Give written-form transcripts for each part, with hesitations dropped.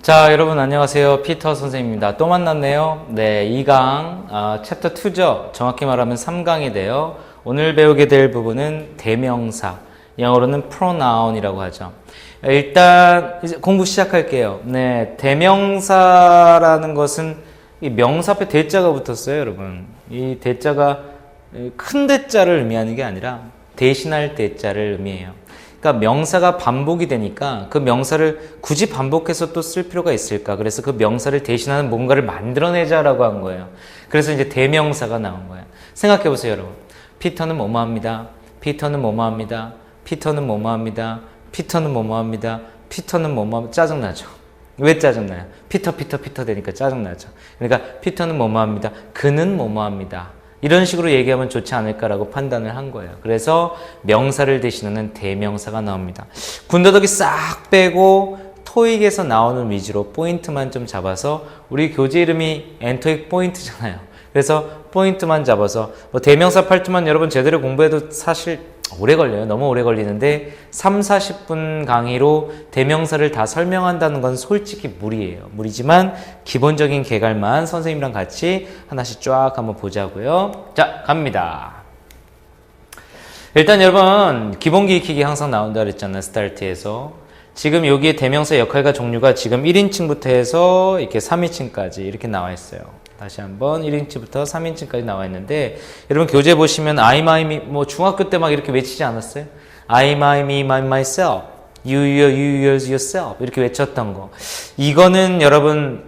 자, 여러분 안녕하세요. 피터 선생님입니다. 또 만났네요. 네, 2강, 챕터 2죠. 정확히 말하면 3강이 오늘 배우게 될 부분은 대명사, 영어로는 pronoun이라고 하죠. 일단 이제 공부 시작할게요. 네, 대명사라는 것은 이 명사 앞에 대자가 붙었어요, 여러분. 이 대자가 큰 대자를 의미하는 게 아니라 대신할 대자를 의미해요. 그러니까 명사가 반복이 되니까 그 명사를 굳이 반복해서 또 쓸 필요가 있을까? 그래서 그 명사를 대신하는 뭔가를 만들어내자라고 한 거예요. 그래서 이제 대명사가 나온 거예요. 생각해 보세요, 여러분. 피터는 뭐뭐 합니다. 피터는 뭐뭐 합니다. 피터는 뭐뭐 합니다. 피터는 뭐뭐 합니다. 피터는 뭐뭐 합니다. 짜증나죠? 왜 짜증나요? 피터 되니까 짜증나죠. 그러니까 피터는 뭐뭐 합니다. 그는 뭐뭐 합니다. 이런 식으로 얘기하면 좋지 않을까라고 판단을 한 거예요. 그래서 명사를 대신하는 대명사가 나옵니다. 군더더기 싹 빼고 토익에서 나오는 위주로 포인트만 좀 잡아서 우리 교재 이름이 엔토익 포인트잖아요. 그래서 포인트만 잡아서 뭐 대명사 팔트만 여러분 제대로 공부해도 사실 오래 걸려요. 너무 오래 걸리는데 3, 40분 강의로 대명사를 다 설명한다는 건 솔직히 무리예요. 무리지만 기본적인 개괄만 선생님이랑 같이 하나씩 쫙 한번 보자고요. 자, 갑니다. 일단 여러분 기본기 익히기 항상 나온다 그랬잖아요. 스타트에서. 지금 여기에 대명사 역할과 종류가 지금 1인칭부터 해서 이렇게 3인칭까지 이렇게 나와 있어요. 다시 한번 1인칭부터 3인칭까지 나와 있는데 여러분 교재 보시면 I, my, me 뭐 중학교 때 막 이렇게 외치지 않았어요? I, my, me, my, myself You, your, you, yours, yourself 이렇게 외쳤던 거 이거는 여러분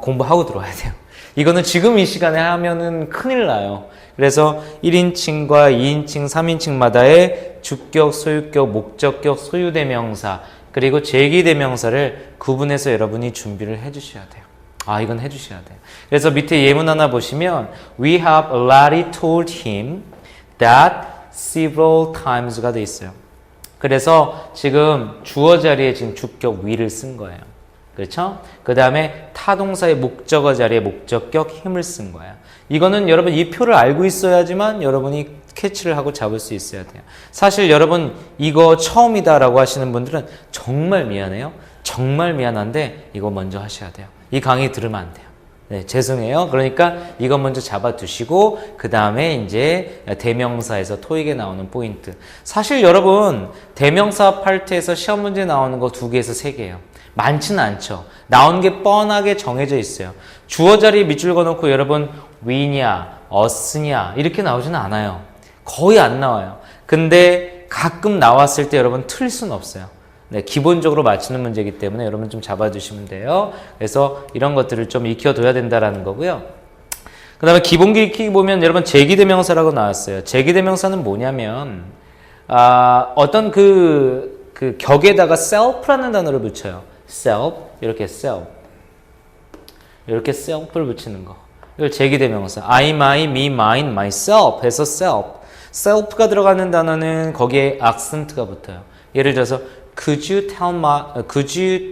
공부하고 들어와야 돼요. 이거는 지금 이 시간에 하면은 큰일 나요. 그래서 1인칭과 2인칭, 3인칭마다의 주격, 소유격, 목적격, 소유대명사 그리고 제기대명사를 구분해서 여러분이 준비를 해주셔야 돼요. 이건 해주셔야 돼요. 그래서 밑에 예문 하나 보시면 We have already told him that several times가 돼 있어요. 그래서 지금 주어 자리에 지금 주격 we를 쓴 거예요. 그렇죠? 그 다음에 타동사의 목적어 자리에 목적격 힘을 쓴 거예요. 이거는 여러분 이 표를 알고 있어야지만 여러분이 캐치를 하고 잡을 수 있어야 돼요. 사실 여러분 이거 처음이다라고 하시는 분들은 정말 미안해요. 정말 미안한데 이거 먼저 하셔야 돼요. 이 강의 들으면 안 돼요. 네, 죄송해요. 그러니까 이거 먼저 잡아두시고 그 다음에 이제 대명사에서 토익에 나오는 포인트. 사실 여러분 대명사 파트에서 시험 문제 나오는 거 2개에서 3개예요. 많지는 않죠. 나오는 게 뻔하게 정해져 있어요. 주어 자리에 밑줄 그어놓고 여러분 we냐, us냐 이렇게 나오지는 않아요. 거의 안 나와요. 근데 가끔 나왔을 때 여러분 틀릴 수는 없어요. 네, 기본적으로 맞추는 문제이기 때문에 여러분 좀 잡아주시면 돼요. 그래서 이런 것들을 좀 익혀둬야 된다라는 거고요. 그 다음에 기본기 익히기 보면 여러분 제기대명사라고 나왔어요. 제기대명사는 뭐냐면 어떤 그 격에다가 self라는 단어를 붙여요. self 이렇게 self 이렇게 self를 붙이는 거. 이걸 제기대명사 I, my, me, mine, myself 해서 self가 들어가는 단어는 거기에 accent가 붙어요. 예를 들어서 Could you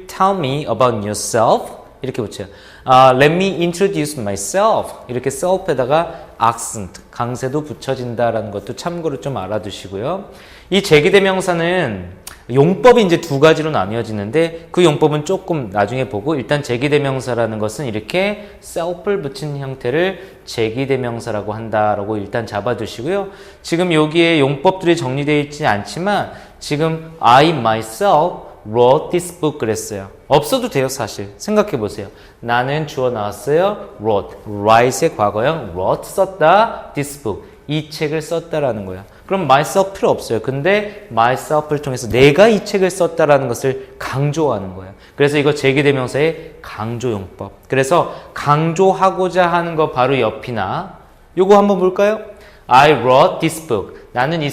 tell me about yourself? 이렇게 붙여요. Let me introduce myself. 이렇게 self에다가 accent, 강세도 붙여진다라는 것도 참고로 좀 알아두시고요. 이 제기대명사는 용법이 이제 2가지로 나뉘어지는데 그 용법은 조금 나중에 보고 일단 제기대명사라는 것은 이렇게 self를 붙인 형태를 제기대명사라고 한다라고 일단 잡아두시고요. 지금 여기에 용법들이 정리되어 있지 않지만 지금 I myself wrote this book 그랬어요. 없어도 돼요, 사실. 생각해 보세요. 나는 주어 나왔어요. write의 과거형 wrote 썼다. this book. 이 책을 썼다라는 거야. 그럼 myself 필요 없어요. 근데 myself를 통해서 내가 이 책을 썼다라는 것을 강조하는 거예요. 그래서 이거 제기대명사의 강조용법. 그래서 강조하고자 하는 거 바로 옆이나 요거 한번 볼까요? I wrote this book. 나는 이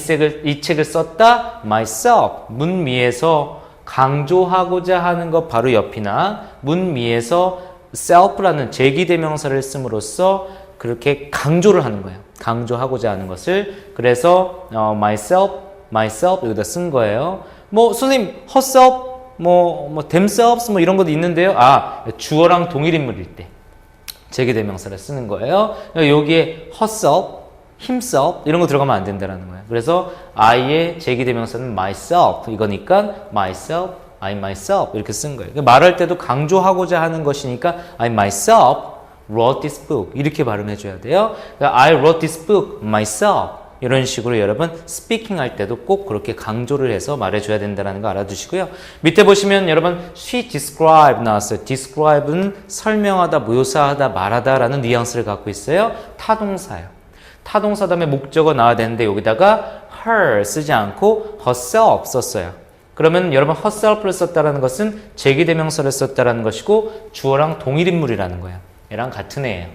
책을 썼다. myself. 문미에서 강조하고자 하는 것 바로 옆이나 문미에서 self라는 제기대명사를 씀으로써 그렇게 강조를 하는 거예요. 강조하고자 하는 것을. 그래서 myself 여기다 쓴 거예요. 뭐 선생님 herself, themselves 이런 것도 있는데요. 주어랑 동일 인물일 때 제기대명사를 쓰는 거예요. 여기에 herself himself 이런 거 들어가면 안 된다는 거예요. 그래서 I의 제기대명사는 myself 이거니까 myself I myself 이렇게 쓴 거예요. 말할 때도 강조하고자 하는 것이니까 I myself wrote this book 이렇게 발음해 줘야 돼요. I wrote this book myself 이런 식으로 여러분 스피킹 할 때도 꼭 그렇게 강조를 해서 말해줘야 된다는 거 알아두시고요. 밑에 보시면 여러분 she described 나왔어요. describe는 설명하다, 묘사하다, 말하다 라는 뉘앙스를 갖고 있어요. 타동사예요. 타동사 다음에 목적어 나와야 되는데 여기다가 her 쓰지 않고 herself 썼어요. 그러면 여러분 herself를 썼다는 것은 제기대명사를 썼다는 것이고 주어랑 동일인물이라는 거예요. 얘랑 같은 애예요.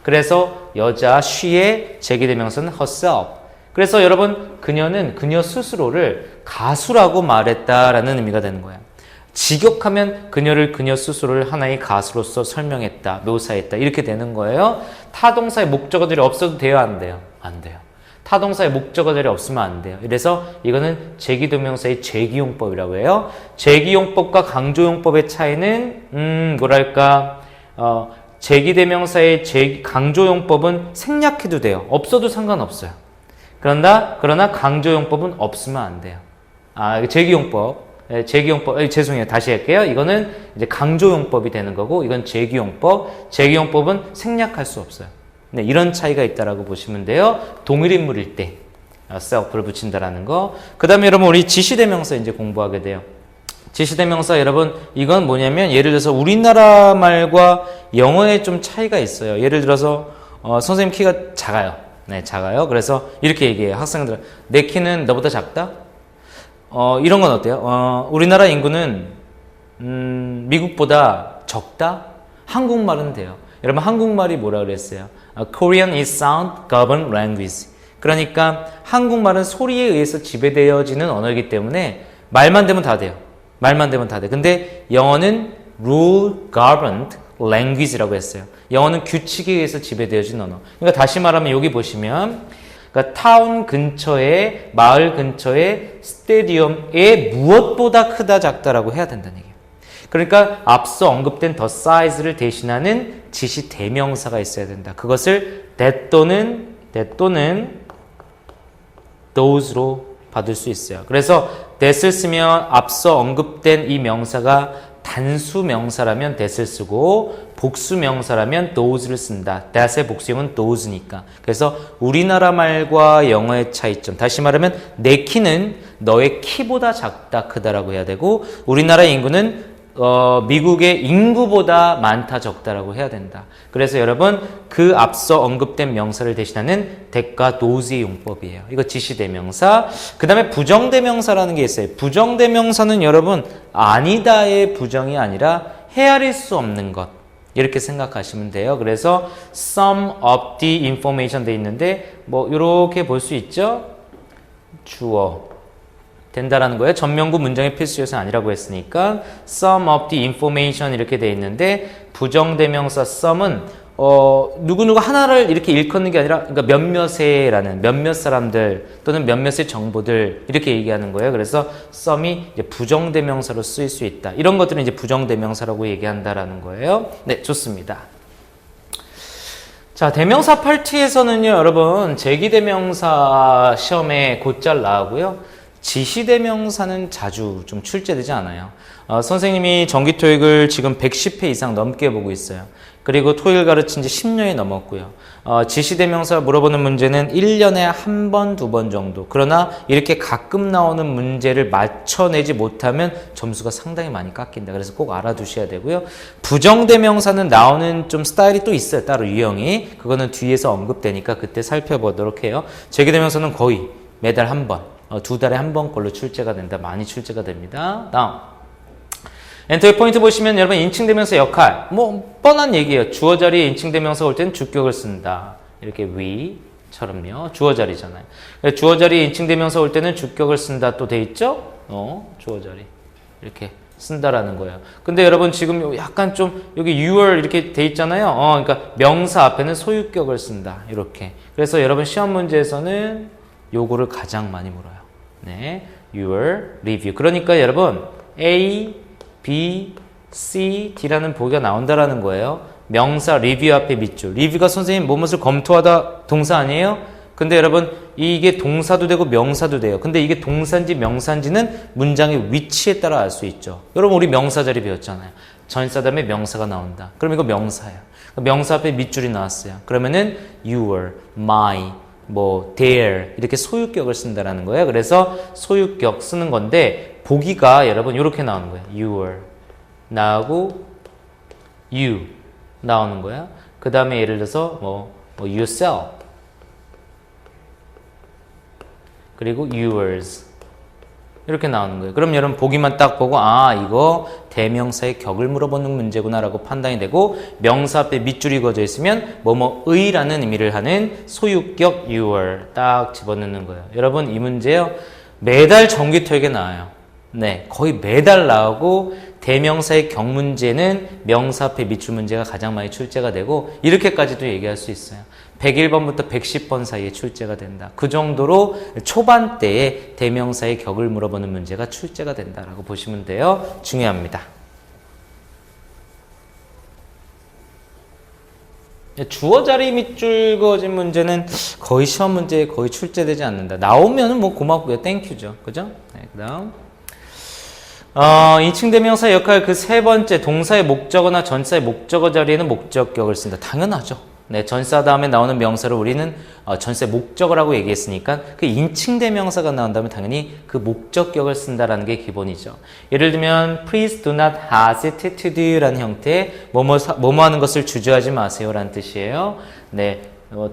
그래서 여자 she의 제기대명사는 herself. 그래서 여러분 그녀는 그녀 스스로를 가수라고 말했다라는 의미가 되는 거예요. 직역하면 그녀 스스로를 하나의 가수로서 설명했다, 묘사했다 이렇게 되는 거예요. 타동사의 목적어들이 없어도 돼요, 안 돼요? 안 돼요. 타동사의 목적어들이 없으면 안 돼요. 그래서 이거는 제기동명사의 제기용법이라고 해요. 제기용법과 강조용법의 차이는 뭐랄까 제기대명사의 강조용법은 생략해도 돼요. 없어도 상관없어요. 그러나 강조용법은 없으면 안 돼요. 제기용법. 죄송해요. 다시 할게요. 이거는 이제 강조용법이 되는 거고, 이건 제기용법. 제기용법은 생략할 수 없어요. 네, 이런 차이가 있다라고 보시면 돼요. 동일인물일 때 self를 붙인다라는 거. 그 다음에 여러분 우리 지시대명사 이제 공부하게 돼요. 지시대명사 여러분 이건 뭐냐면 예를 들어서 우리나라 말과 영어에 좀 차이가 있어요. 예를 들어서 선생님 키가 작아요. 네, 작아요. 그래서 이렇게 얘기해요. 학생들 내 키는 너보다 작다? 이런 건 어때요? 우리나라 인구는 미국보다 적다? 한국말은 돼요. 여러분 한국말이 뭐라 그랬어요? Korean is sound governed language. 그러니까 한국말은 소리에 의해서 지배되어지는 언어이기 때문에 말만 되면 다 돼요. 말만 되면 다 돼. 근데 영어는 rule governed language라고 했어요. 영어는 규칙에 의해서 지배되어진 언어. 그러니까 다시 말하면 여기 보시면 그러니까 타운 근처에 마을 근처에 스테디움에 무엇보다 크다 작다라고 해야 된다는 얘기예요. 그러니까 앞서 언급된 the size를 대신하는 지시 대명사가 있어야 된다. 그것을 that 또는 those로 받을 수 있어요. 그래서 that을 쓰면 앞서 언급된 이 명사가 단수 명사라면 that을 쓰고 복수 명사라면 those를 쓴다. that의 복수형은 those니까. 그래서 우리나라 말과 영어의 차이점. 다시 말하면 내 키는 너의 키보다 작다 크다라고 해야 되고 우리나라 인구는 미국의 인구보다 많다 적다라고 해야 된다. 그래서 여러분 그 앞서 언급된 명사를 대신하는 that과 those의 용법이에요. 이거 지시대명사. 그 다음에 부정대명사라는 게 있어요. 부정대명사는 여러분 아니다의 부정이 아니라 헤아릴 수 없는 것 이렇게 생각하시면 돼요. 그래서 some of the information 돼 있는데 뭐 이렇게 볼 수 있죠. 주어 된다라는 거예요. 전명구 문장의 필수 요소는 아니라고 했으니까 some of the information 이렇게 돼 있는데 부정대명사 some은 누구누구 하나를 이렇게 일컫는 게 아니라 그러니까 몇몇의라는 몇몇 사람들 또는 몇몇의 정보들 이렇게 얘기하는 거예요. 그래서 some이 이제 부정대명사로 쓰일 수 있다. 이런 것들은 이제 부정대명사라고 얘기한다라는 거예요. 네, 좋습니다. 자, 대명사 파트에서는요, 여러분 제기대명사 시험에 곧잘 나오고요. 지시대명사는 자주 좀 출제되지 않아요. 선생님이 정기토익을 지금 110회 이상 넘게 보고 있어요. 그리고 토익을 가르친 지 10년이 넘었고요. 지시대명사 물어보는 문제는 1년에 한 번, 두 번 정도. 그러나 이렇게 가끔 나오는 문제를 맞춰내지 못하면 점수가 상당히 많이 깎인다. 그래서 꼭 알아두셔야 되고요. 부정대명사는 나오는 좀 스타일이 또 있어요. 따로 유형이. 그거는 뒤에서 언급되니까 그때 살펴보도록 해요. 제기대명사는 거의 매달 한 번. 두 달에 한 번 걸로 출제가 된다. 많이 출제가 됩니다. 다음. 엔터의 포인트 보시면 여러분 인칭대명사 역할. 뭐 뻔한 얘기예요. 주어 자리에 인칭대명사가 올 때는 주격을 쓴다. 이렇게 we처럼요. 주어 자리잖아요. 주어 자리에 인칭대명사 올 때는 주격을 쓴다. 또 돼 있죠? 주어 자리. 이렇게 쓴다라는 거예요. 근데 여러분 지금 약간 좀 여기 your 이렇게 돼 있잖아요. 그러니까 명사 앞에는 소유격을 쓴다. 이렇게. 그래서 여러분 시험 문제에서는 요거를 가장 많이 물어요. 네, your review. 그러니까 여러분 A, B, C, D라는 보기가 나온다라는 거예요. 명사 review 앞에 밑줄. review가 선생님 무엇을 검토하다 동사 아니에요? 근데 여러분 이게 동사도 되고 명사도 돼요. 근데 이게 동사인지 명사인지는 문장의 위치에 따라 알 수 있죠. 여러분 우리 명사 자리 배웠잖아요. 전사 다음에 명사가 나온다. 그럼 이거 명사예요. 명사 앞에 밑줄이 나왔어요. 그러면은 your, my, 뭐 their 이렇게 소유격을 쓴다라는 거예요. 그래서 소유격 쓰는 건데 보기가 여러분 이렇게 나오는 거예요. your 나오고 you 나오는 거야. 그 다음에 예를 들어서 뭐 yourself 그리고 yours 이렇게 나오는 거예요. 그럼 여러분 보기만 딱 보고 아 이거 대명사의 격을 물어보는 문제구나 라고 판단이 되고 명사 앞에 밑줄이 그어져 있으면 뭐뭐의라는 의미를 하는 소유격 your 딱 집어넣는 거예요. 여러분 이 문제요 매달 정기 토익에 나와요. 네, 거의 매달 나오고 대명사의 격 문제는 명사 앞에 밑줄 문제가 가장 많이 출제가 되고 이렇게까지도 얘기할 수 있어요. 101번부터 110번 사이에 출제가 된다. 그 정도로 초반대에 대명사의 격을 물어보는 문제가 출제가 된다라고 보시면 돼요. 중요합니다. 주어 자리 밑줄 그어진 문제는 거의 시험 문제에 거의 출제되지 않는다. 나오면은 뭐 고맙고요. 땡큐죠. 그죠? 네, 그 다음. 인칭 대명사 역할 그 세 번째 동사의 목적어나 전사의 목적어 자리에는 목적격을 쓴다. 당연하죠. 네, 전사 다음에 나오는 명사를 우리는 전사의 목적어라고 얘기했으니까 그 인칭 대명사가 나온다면 당연히 그 목적격을 쓴다라는 게 기본이죠. 예를 들면 please do not hesitate to do 라는 형태의 뭐뭐 하는 것을 주저하지 마세요 라는 뜻이에요. 네.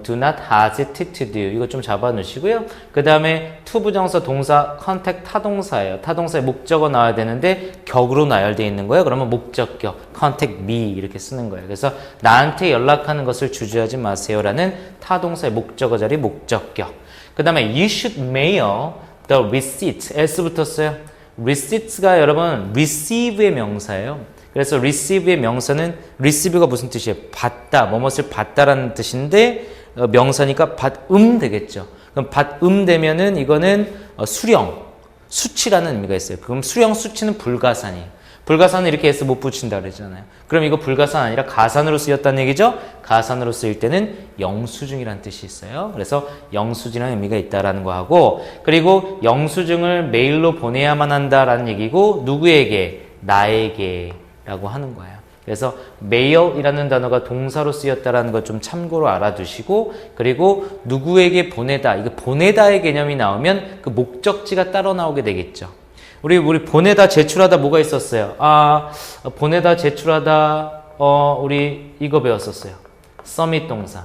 do not hesitate to do 이거 좀 잡아 놓으시고요. 그 다음에 to 부정사 동사 contact 타동사예요. 타동사의 목적어 나와야 되는데 격으로 나열되어 있는 거예요. 그러면 목적격 contact me 이렇게 쓰는 거예요. 그래서 나한테 연락하는 것을 주저하지 마세요 라는 타동사의 목적어 자리 목적격. 그 다음에 you should mail the receipt s 붙었어요. receipts가 여러분 receive의 명사예요. 그래서 receive의 명사는 receive가 무슨 뜻이에요? 받다, 뭐뭇을 받다라는 뜻인데 명사니까 받음 되겠죠. 그럼 받음 되면은 이거는 수령, 수치라는 의미가 있어요. 그럼 수령, 수치는 불가산이에요. 불가산은 이렇게 해서 못 붙인다 그러잖아요. 그럼 이거 불가산 아니라 가산으로 쓰였다는 얘기죠? 가산으로 쓰일 때는 영수증이라는 뜻이 있어요. 그래서 영수증이라는 의미가 있다라는 거 하고 그리고 영수증을 메일로 보내야만 한다라는 얘기고 누구에게? 나에게 라고 하는 거예요. 그래서 mail이라는 단어가 동사로 쓰였다라는 것 좀 참고로 알아두시고 그리고 누구에게 보내다 이거 보내다의 개념이 나오면 그 목적지가 따로 나오게 되겠죠. 우리 보내다 제출하다 뭐가 있었어요? 보내다 제출하다 우리 이거 배웠었어요. submit 동사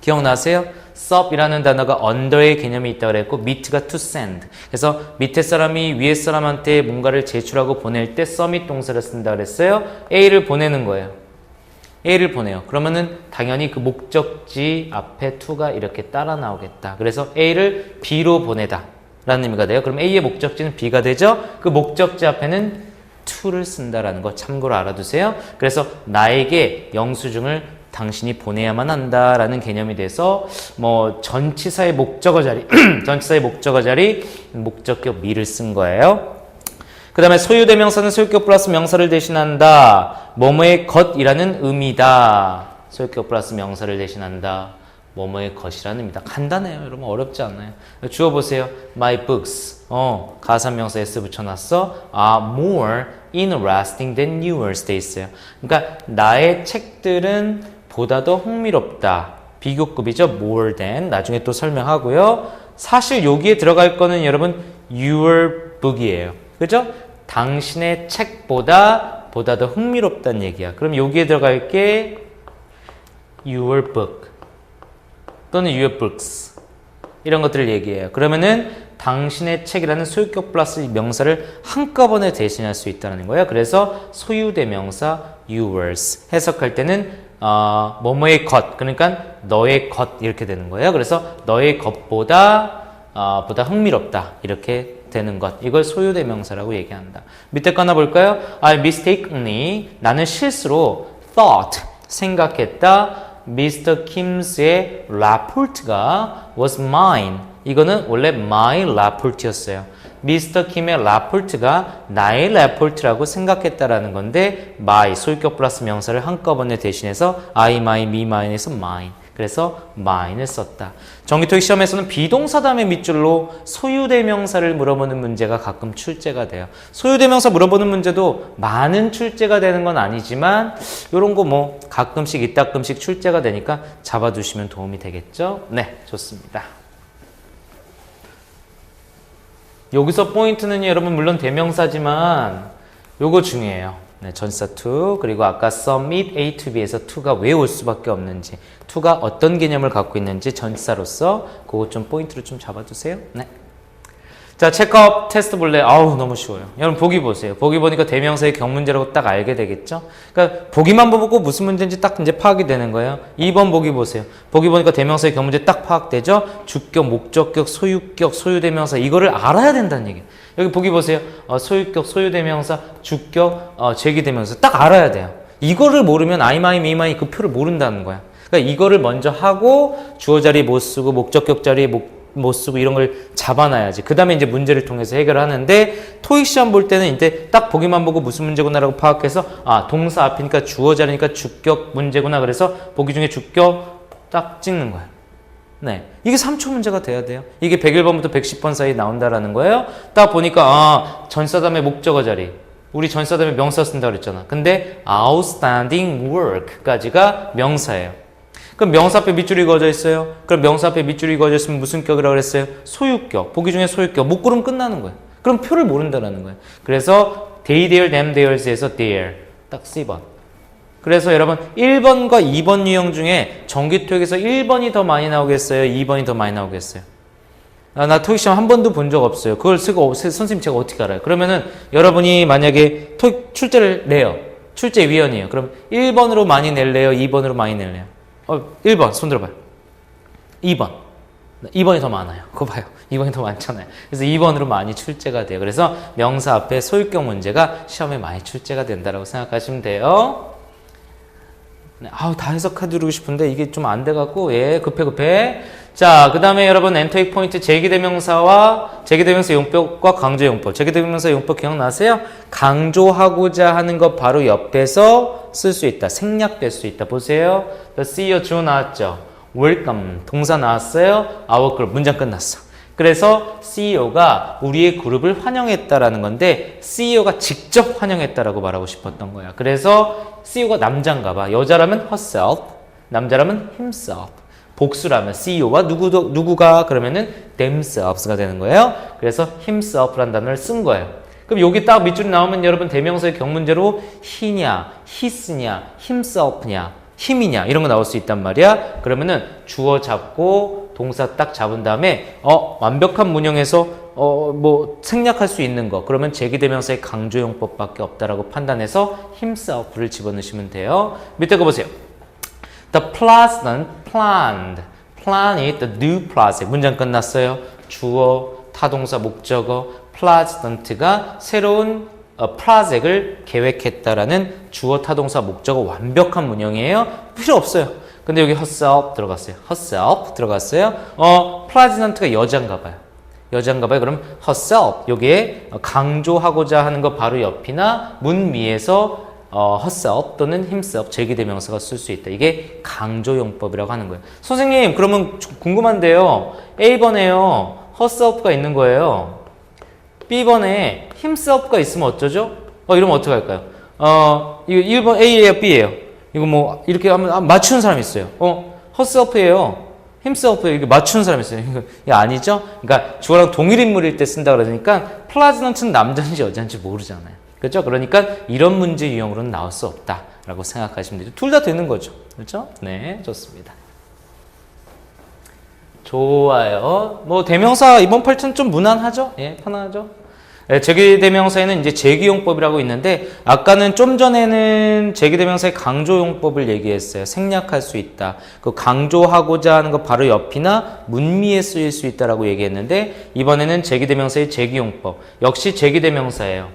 기억나세요? sub이라는 단어가 under의 개념이 있다고 그랬고 meet가 to send. 그래서 밑에 사람이 위에 사람한테 뭔가를 제출하고 보낼 때 submit 동사를 쓴다 그랬어요. A를 보내는 거예요. A를 보내요. 그러면은 당연히 그 목적지 앞에 to가 이렇게 따라 나오겠다. 그래서 A를 B로 보내다 라는 의미가 돼요. 그럼 A의 목적지는 B가 되죠. 그 목적지 앞에는 to를 쓴다라는 거 참고로 알아두세요. 그래서 나에게 영수증을 당신이 보내야만 한다라는 개념이 돼서 뭐 전치사의 목적어 자리 전치사의 목적어 자리 목적격 me를 쓴 거예요. 그 다음에 소유대명사는 소유격 플러스 명사를 대신한다. 뭐뭐의 것이라는 의미다. 소유격 플러스 명사를 대신한다. 뭐뭐의 것이라는 의미다. 간단해요. 여러분 어렵지 않아요. 주어 보세요. My books. 가산명사 s 붙여놨어. are more interesting than yours 돼 있어요. 그러니까 나의 책들은 보다 더 흥미롭다. 비교급이죠. more than. 나중에 또 설명하고요. 사실 여기에 들어갈 거는 여러분 your book이에요. 그죠? 당신의 책보다 더 흥미롭다는 얘기야. 그럼 여기에 들어갈 게 your book 또는 your books 이런 것들을 얘기해요. 그러면은 당신의 책이라는 소유격 플러스 명사를 한꺼번에 대신할 수 있다는 거예요. 그래서 소유대명사 yours 해석할 때는 뭐뭐의 것 그러니까 너의 것 이렇게 되는 거예요. 그래서 너의 것보다 보다 흥미롭다 이렇게 되는 것 이걸 소유대명사라고 얘기한다. 밑에 거 하나 볼까요? I mistakenly 나는 실수로 thought 생각했다. Mr. Kims의 라포트가 was mine. 이거는 원래 my 라포트였어요. Mr. Kim의 라포트가 나의 라포트라고 생각했다라는 건데 my 소유격 플러스 명사를 한꺼번에 대신해서 I, my, me, mine에서 mine. 그래서 mine을 썼다. 정기 토익 시험에서는 비동사 다음에 밑줄로 소유대명사를 물어보는 문제가 가끔 출제가 돼요. 소유대명사 물어보는 문제도 많은 출제가 되는 건 아니지만 이런 거 뭐 가끔씩 이따끔씩 출제가 되니까 잡아두시면 도움이 되겠죠? 네, 좋습니다. 여기서 포인트는 여러분 물론 대명사지만 요거 중요해요. 네, 전사 to 그리고 아까 submit A to B에서 to가 왜 올 수밖에 없는지 to가 어떤 개념을 갖고 있는지 전사로서 그거 좀 포인트로 좀 잡아두세요. 네. 자, 체크업 테스트 볼래? 아우 너무 쉬워요. 여러분 보기 보세요. 보기 보니까 대명사의 경문제라고 딱 알게 되겠죠? 그러니까 보기만 보고 무슨 문제인지 딱 이제 파악이 되는 거예요. 2번 보기 보세요. 보기 보니까 대명사의 경문제 딱 파악되죠? 주격, 목적격, 소유격, 소유대명사 이거를 알아야 된다는 얘기예요. 여기 보기 보세요. 소유격, 소유대명사, 주격, 제기대명사 딱 알아야 돼요. 이거를 모르면 아이마이, 미마이 그 표를 모른다는 거야. 그러니까 이거를 먼저 하고 주어 자리 못 쓰고 목적격 자리에 못 쓰고 이런 걸 잡아놔야지. 그 다음에 이제 문제를 통해서 해결하는데 토익 시험 볼 때는 이제 딱 보기만 보고 무슨 문제구나라고 파악해서 아 동사 앞이니까 주어 자리니까 주격 문제구나. 그래서 보기 중에 주격 딱 찍는 거야. 네, 이게 3초 문제가 돼야 돼요. 이게 101번부터 110번 사이에 나온다라는 거예요. 딱 보니까 아 전사 다음에 목적어 자리. 우리 전사 다음에 명사 쓴다 그랬잖아. 근데 outstanding work까지가 명사예요. 그럼 명사 앞에 밑줄이 그어져 있어요. 그럼 명사 앞에 밑줄이 그어져 있으면 무슨 격이라고 그랬어요? 소유격. 보기 중에 소유격. 못 고르면 끝나는 거예요. 그럼 표를 모른다는 거예요. 그래서 they, their, them, theirs에서 their. 딱 C번. 그래서 여러분 1번과 2번 유형 중에 정기 토익에서 1번이 더 많이 나오겠어요? 2번이 더 많이 나오겠어요? 나 토익 시험 한 번도 본 적 없어요. 그걸 쓰고 선생님 제가 어떻게 알아요? 그러면은 여러분이 만약에 토익 출제를 내요. 출제 위원이에요. 그럼 1번으로 많이 낼래요? 2번으로 많이 낼래요? 1번 손 들어봐요. 2번. 2번이 더 많아요. 그거 봐요. 2번이 더 많잖아요. 그래서 2번으로 많이 출제가 돼요. 그래서 명사 앞에 소유격 문제가 시험에 많이 출제가 된다고 생각하시면 돼요. 네, 다 해석해드리고 싶은데 이게 좀 안 돼갖고 예 급해. 자, 그 다음에 여러분 엔터익 포인트 제기대명사와 제기대명사 용법과 강조용법. 제기대명사 용법 기억나세요? 강조하고자 하는 것 바로 옆에서 쓸 수 있다. 생략될 수 있다. 보세요. The CEO 주어 나왔죠. welcome 동사 나왔어요. Our group 문장 끝났어. 그래서 CEO가 우리의 그룹을 환영했다라는 건데 CEO가 직접 환영했다라고 말하고 싶었던 거야. 그래서 CEO가 남자인가 봐. 여자라면 herself, 남자라면 himself. 복수라면 CEO와 누구가 그러면은 themselves가 되는 거예요. 그래서 himself라는 단어를 쓴 거예요. 그럼 여기 딱 밑줄이 나오면 여러분 대명사의 경문제로 he냐, his냐, himself냐, him이냐 이런 거 나올 수 있단 말이야. 그러면은 주어 잡고 동사 딱 잡은 다음에 완벽한 문형에서 뭐 생략할 수 있는 거 그러면 제기대명사의 강조용법밖에 없다라고 판단해서 himself를 집어넣으시면 돼요. 밑에 거 보세요. The president planned. plan이 the new project. 문장 끝났어요. 주어, 타동사, 목적어. president가 새로운 프로젝트를 계획했다라는 주어, 타동사, 목적어 완벽한 문형이에요. 필요 없어요. 근데 여기 herself 들어갔어요. herself 들어갔어요. president가 여잔가 봐요. 여잔가 봐요. 그럼 herself 여기에 강조하고자 하는 거 바로 옆이나 문미에서 herself 또는 himself 제기대명사가 쓸 수 있다. 이게 강조용법이라고 하는 거예요. 선생님 그러면 궁금한데요. A번에요. herself가 있는 거예요. B번에 himself가 있으면 어쩌죠? 이러면 어떻게 할까요? 이거 1번 A예요, B예요? 이거 뭐 이렇게 하면 맞추는 사람이 있어요. herself예요. himself예요. 이거 맞추는 사람이 있어요. 이거 아니죠? 그러니까 주어랑 동일 인물일 때 쓴다 그러니까 president는 남자인지 여자인지 모르잖아요. 그렇죠? 그러니까 이런 문제 유형으로는 나올 수 없다라고 생각하시면 되죠. 둘 다 되는 거죠. 그렇죠? 네, 좋습니다. 좋아요. 뭐 대명사 이번 8튼 좀 무난하죠? 예, 편하죠? 예, 제기대명사에는 이제 제기용법이라고 있는데 아까는 좀 전에는 제기대명사의 강조용법을 얘기했어요. 생략할 수 있다. 그 강조하고자 하는 거 바로 옆이나 문미에 쓰일 수 있다라고 얘기했는데 이번에는 제기대명사의 제기용법. 역시 제기대명사예요.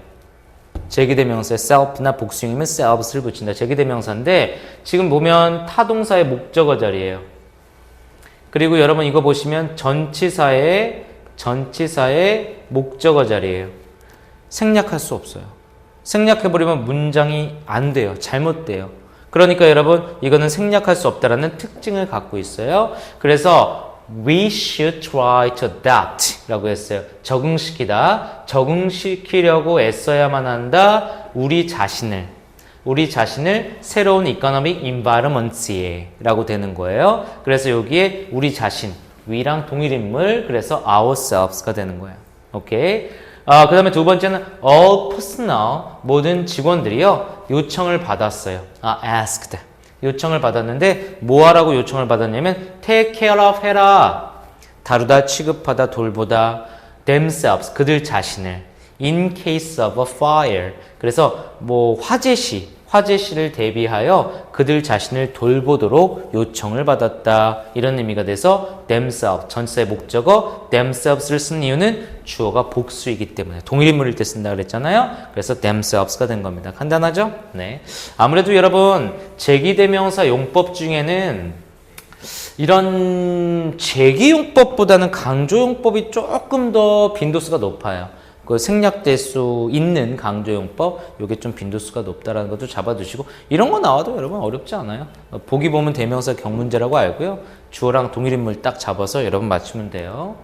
제기대명사에 self나 복수형이면 selves를 붙인다. 제기대명사인데 지금 보면 타동사의 목적어 자리예요. 그리고 여러분 이거 보시면 전치사의 목적어 자리예요. 생략할 수 없어요. 생략해버리면 문장이 안 돼요. 잘못돼요. 그러니까 여러분 이거는 생략할 수 없다라는 특징을 갖고 있어요. 그래서 we should try to adapt 라고 했어요. 적응시키다. 적응시키려고 애써야만 한다. 우리 자신을 새로운 economic environments에 라고 되는 거예요. 그래서 여기에 우리 자신, we랑 동일인물, 그래서 ourselves가 되는 거예요. 오케이. 그 다음에 두 번째는 all personnel, 모든 직원들이요, 요청을 받았어요. asked. 요청을 받았는데, 뭐 하라고 요청을 받았냐면, take care of 해라. 다루다, 취급하다, 돌보다, themselves, 그들 자신을. in case of a fire. 그래서 뭐 화재시를 대비하여 그들 자신을 돌보도록 요청을 받았다. 이런 의미가 돼서 themselves, 전치사의 목적어 themselves를 쓴 이유는 주어가 복수이기 때문에 동일인물일 때 쓴다 그랬잖아요. 그래서 themselves가 된 겁니다. 간단하죠? 네. 아무래도 여러분 제기대명사 용법 중에는 이런 제기용법보다는 강조용법이 조금 더 빈도수가 높아요. 그 생략될 수 있는 강조용법, 요게 좀 빈도수가 높다라는 것도 잡아두시고, 이런 거 나와도 여러분 어렵지 않아요. 보기 보면 대명사 경문제라고 알고요. 주어랑 동일인물 딱 잡아서 여러분 맞추면 돼요.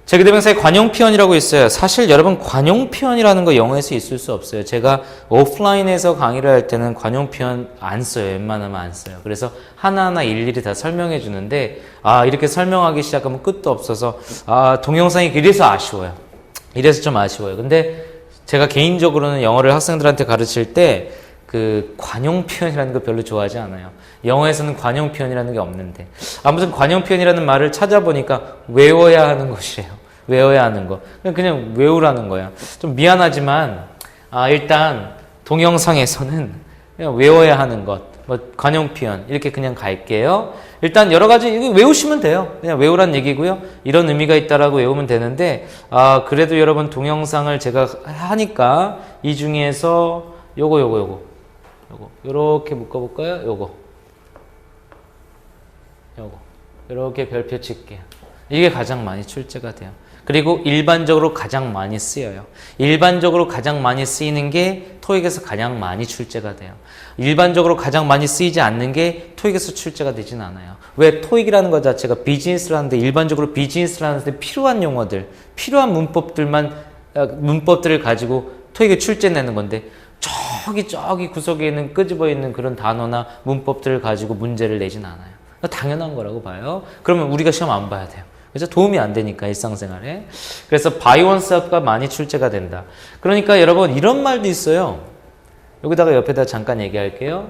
제기대명사의 관용표현이라고 있어요. 사실 여러분 관용표현이라는 거 영어에서 있을 수 없어요. 제가 오프라인에서 강의를 할 때는 관용표현 안 써요. 웬만하면 안 써요. 그래서 하나하나 일일이 다 설명해 주는데, 이렇게 설명하기 시작하면 끝도 없어서, 동영상이 그래서 아쉬워요. 이래서 좀 아쉬워요. 근데 제가 개인적으로는 영어를 학생들한테 가르칠 때 그 관용 표현이라는 거 별로 좋아하지 않아요. 영어에서는 관용 표현이라는 게 없는데. 아무튼 관용 표현이라는 말을 찾아보니까 외워야 하는 것이래요. 외워야 하는 거. 그냥 외우라는 거야. 좀 미안하지만, 일단 동영상에서는 그냥 외워야 하는 것. 관용 표현. 이렇게 그냥 갈게요. 일단 여러 가지 이거 외우시면 돼요. 그냥 외우란 얘기고요. 이런 의미가 있다라고 외우면 되는데, 그래도 여러분 동영상을 제가 하니까 이 중에서 요거 요렇게 묶어볼까요? 요거 요렇게 별표 칠게요. 이게 가장 많이 출제가 돼요. 그리고 일반적으로 가장 많이 쓰여요. 일반적으로 가장 많이 쓰이는 게 토익에서 가장 많이 출제가 돼요. 일반적으로 가장 많이 쓰이지 않는 게 토익에서 출제가 되진 않아요. 왜? 토익이라는 것 자체가 비즈니스를 하는데, 일반적으로 비즈니스를 하는데 필요한 용어들, 필요한 문법들을 가지고 토익에 출제내는 건데, 저기 구석에 있는 끄집어 있는 그런 단어나 문법들을 가지고 문제를 내진 않아요. 당연한 거라고 봐요. 그러면 우리가 시험 안 봐야 돼요. 그래서 도움이 안 되니까 일상생활에. 그래서 by oneself가 많이 출제가 된다. 그러니까 여러분 이런 말도 있어요. 여기다가 옆에다 잠깐 얘기할게요.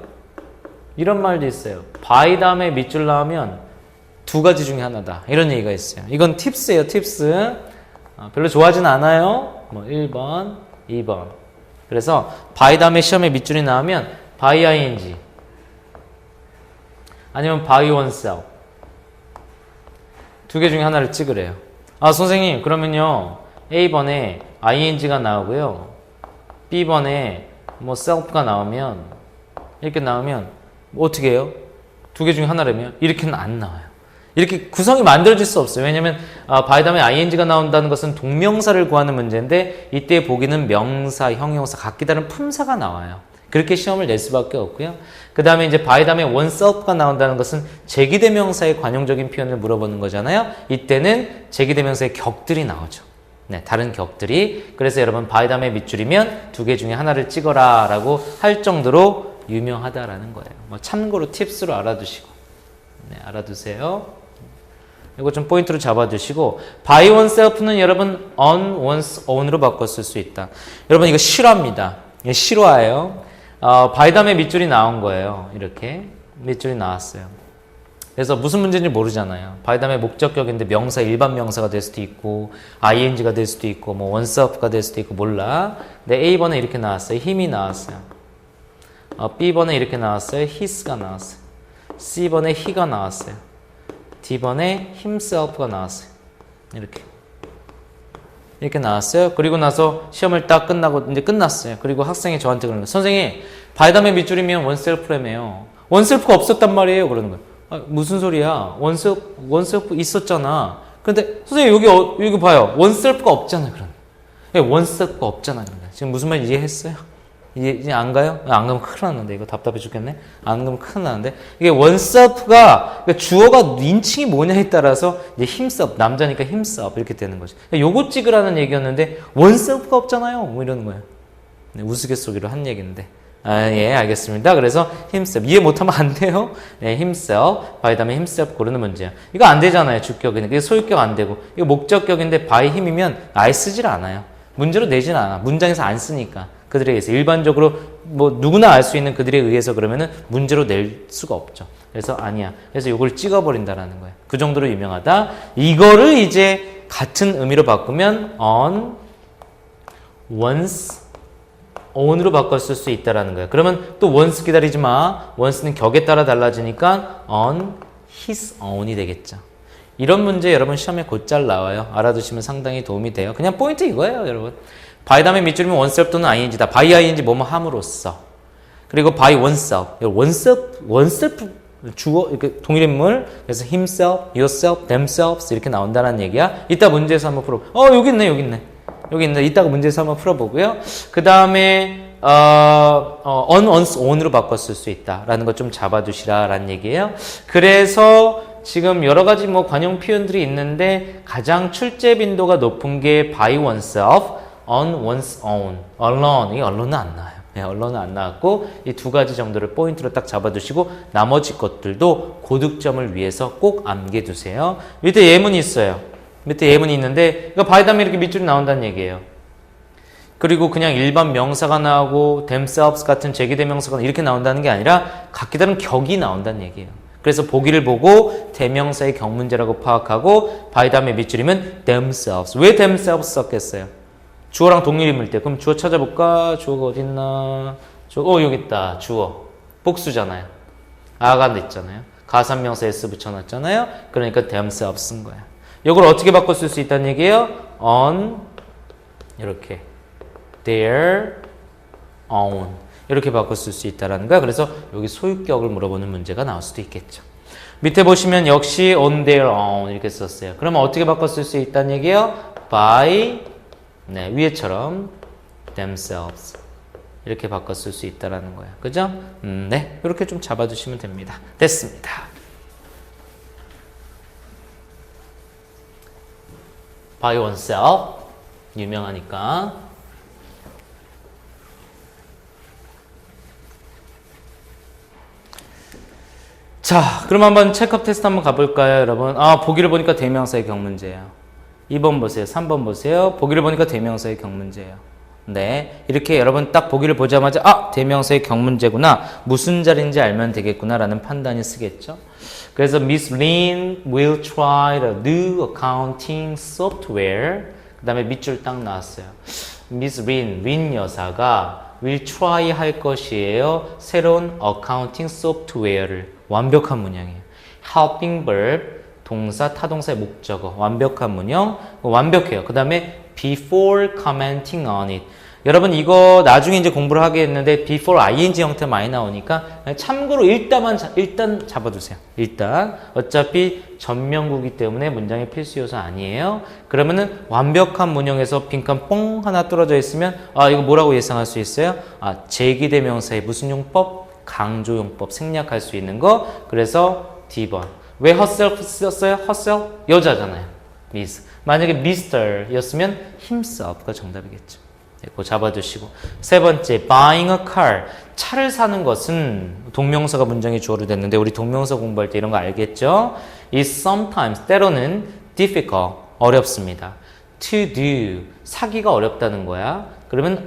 이런 말도 있어요. by 다음에 밑줄 나오면 두 가지 중에 하나다. 이런 얘기가 있어요. 이건 팁스예요. 팁스. 별로 좋아하진 않아요. 1번, 2번. 그래서 by 다음에 시험에 밑줄이 나오면 by ing 아니면 by oneself 두 개 중에 하나를 찍으래요. 선생님 그러면요 A번에 ing가 나오고요 B번에 self가 나오면 이렇게 나오면 어떻게 해요? 두 개 중에 하나라면 이렇게는 안 나와요. 이렇게 구성이 만들어질 수 없어요. 왜냐하면 by 다음에 ing가 나온다는 것은 동명사를 구하는 문제인데, 이때 보기는 명사, 형용사, 각기 다른 품사가 나와요. 그렇게 시험을 낼 수밖에 없고요. 그 다음에 이제 by 다음에 oneself가 나온다는 것은 제기대명사의 관용적인 표현을 물어보는 거잖아요. 이때는 제기대명사의 격들이 나오죠. 네, 다른 격들이. 그래서 여러분 by 다음에 밑줄이면 두 개 중에 하나를 찍어라 라고 할 정도로 유명하다라는 거예요. 참고로 팁스로 알아두시고. 네, 알아두세요. 이거 좀 포인트로 잡아두시고, by oneself는 여러분 on one's own으로 바꿨을 수 있다. 여러분 이거 실화입니다. 이게 실화예요. by 다음에 밑줄이 나온 거예요. 이렇게 밑줄이 나왔어요. 그래서 무슨 문제인지 모르잖아요. by 다음에 목적격인데 명사, 일반 명사가 될 수도 있고 ing가 될 수도 있고 oneself가 될 수도 있고 몰라. 근데 A번에 이렇게 나왔어요. 힘이 나왔어요. B번에 이렇게 나왔어요. his가 나왔어요. C번에 he가 나왔어요. D번에 himself가 나왔어요. 이렇게 나왔어요. 그리고 나서 시험을 딱 끝나고 이제 끝났어요. 그리고 학생이 저한테 그러는 거예요. 선생님, by 다음에 밑줄이면 oneself라며요. oneself가 없었단 말이에요. 그러는 거예요. 무슨 소리야? oneself 있었잖아. 근데 선생님 여기 봐요. oneself가 없잖아요. 그런. oneself가 없잖아요. 지금 무슨 말 이해했어요? 이제 안 가요? 안 가면 큰일 났는데 이거 답답해 죽겠네. 안 가면 큰일 나는데 이게 oneself가 그러니까 주어가 인칭이 뭐냐에 따라서 이제 himself 남자니까 himself 이렇게 되는 거죠. 그러니까 요거 찍으라는 얘기였는데 oneself가 없잖아요. 뭐 이러는 거예요. 네, 우스갯소리로 한 얘기인데. 예, 알겠습니다. 그래서 himself 이해 못하면 안 돼요. 네, himself by 다음에 himself 고르는 문제야. 이거 안 되잖아요. 주격은 이게 소유격 안 되고 이거 목적격인데 by him이면 아예 쓰질 않아요. 문제로 내진 않아. 문장에서 안 쓰니까. 그들에 의해서 일반적으로 뭐 누구나 알 수 있는 그들에 의해서 그러면은 문제로 낼 수가 없죠. 그래서 아니야. 그래서 이걸 찍어버린다라는 거예요. 그 정도로 유명하다. 이거를 이제 같은 의미로 바꾸면 on, once, on으로 바꿨을 수 있다라는 거예요. 그러면 또 once 기다리지 마. once는 격에 따라 달라지니까 on his own이 되겠죠. 이런 문제 여러분 시험에 곧잘 나와요. 알아두시면 상당히 도움이 돼요. 그냥 포인트 이거예요, 여러분. by 다음에 밑줄이면 oneself 또는 ing다. by ing 뭐뭐 함으로써. 그리고 by oneself. oneself 주어 이렇게 동일인물. 그래서 himself, yourself, themselves 이렇게 나온다는 얘기야. 이따 문제에서 한번 풀어. 여기 있네, 여기 있네. 여기 있네. 이따가 문제에서 한번 풀어보고요. 그 다음에 on, once, on으로 바꿨을 수 있다라는 것 좀 잡아두시라라는 얘기예요. 그래서 지금 여러 가지 뭐 관용 표현들이 있는데 가장 출제 빈도가 높은 게 by oneself, on one's own, alone. 이 allone은 안 나와요. 네, allone은 안 나왔고 이 두 가지 정도를 포인트로 딱 잡아두시고 나머지 것들도 고득점을 위해서 꼭 암기해두세요. 밑에 예문이 있어요. 밑에 예문이 있는데 이거 by 다음에 이렇게 밑줄이 나온다는 얘기예요. 그리고 그냥 일반 명사가 나오고 themselves 같은 제기대명사가 이렇게 나온다는 게 아니라 각기 다른 격이 나온다는 얘기예요. 그래서 보기를 보고 대명사의 격문제라고 파악하고 by 다음에 밑줄이면 themselves. 왜 themselves 썼겠어요? 주어랑 동일인물 때. 그럼 주어 찾아볼까? 주어가 어딨나? 여기 있다. 주어. 복수잖아요. 아가 있잖아요. 가산명사 s 붙여놨잖아요. 그러니까 themselves 쓴 거야. 이걸 어떻게 바꿔 쓸 수 있다는 얘기예요? on 이렇게 their own 이렇게 바꿔 쓸 수 있다는 거야. 그래서 여기 소유격을 물어보는 문제가 나올 수도 있겠죠. 밑에 보시면 역시 on their own 이렇게 썼어요. 그러면 어떻게 바꿔 쓸 수 있다는 얘기예요? by 네, 위에처럼 themselves 이렇게 바꿔 쓸 수 있다는 거야. 그죠? 네, 이렇게 좀 잡아주시면 됩니다. 됐습니다. by oneself 유명하니까. 자, 그럼 한번 체크업 테스트 한번 가볼까요, 여러분? 보기를 보니까 대명사의 격문제예요. 2번 보세요. 3번 보세요. 보기를 보니까 대명사의 격문제예요. 네, 이렇게 여러분 딱 보기를 보자마자 대명사의 격문제구나. 무슨 자리인지 알면 되겠구나라는 판단이 쓰겠죠. 그래서 Miss Lin will try the new accounting software. 그 다음에 밑줄 딱 나왔어요. Miss Lin 여사가 will try 할 것이에요. 새로운 accounting software를. 완벽한 문형이에요. helping verb, 동사, 타동사의 목적어. 완벽한 문형. 완벽해요. 그 다음에 before commenting on it. 여러분 이거 나중에 이제 공부를 하게 했는데 before ing 형태 많이 나오니까 참고로 일단 잡아두세요. 일단 어차피 전명구기 때문에 문장의 필수 요소 아니에요. 그러면은 완벽한 문형에서 빈칸 뽕 하나 뚫어져 있으면 이거 뭐라고 예상할 수 있어요? 제기대명사의 무슨 용법? 강조용법 생략할 수 있는 거. 그래서 D번. 왜 herself 썼어요? herself? 여자잖아요. miss. 만약에 Mr였으면 himself가 정답이겠죠. 그거 잡아두시고. 세 번째, buying a car. 차를 사는 것은 동명사가 문장의 주어로 됐는데 우리 동명사 공부할 때 이런 거 알겠죠? is sometimes, 때로는 difficult, 어렵습니다. to do, 사기가 어렵다는 거야. 그러면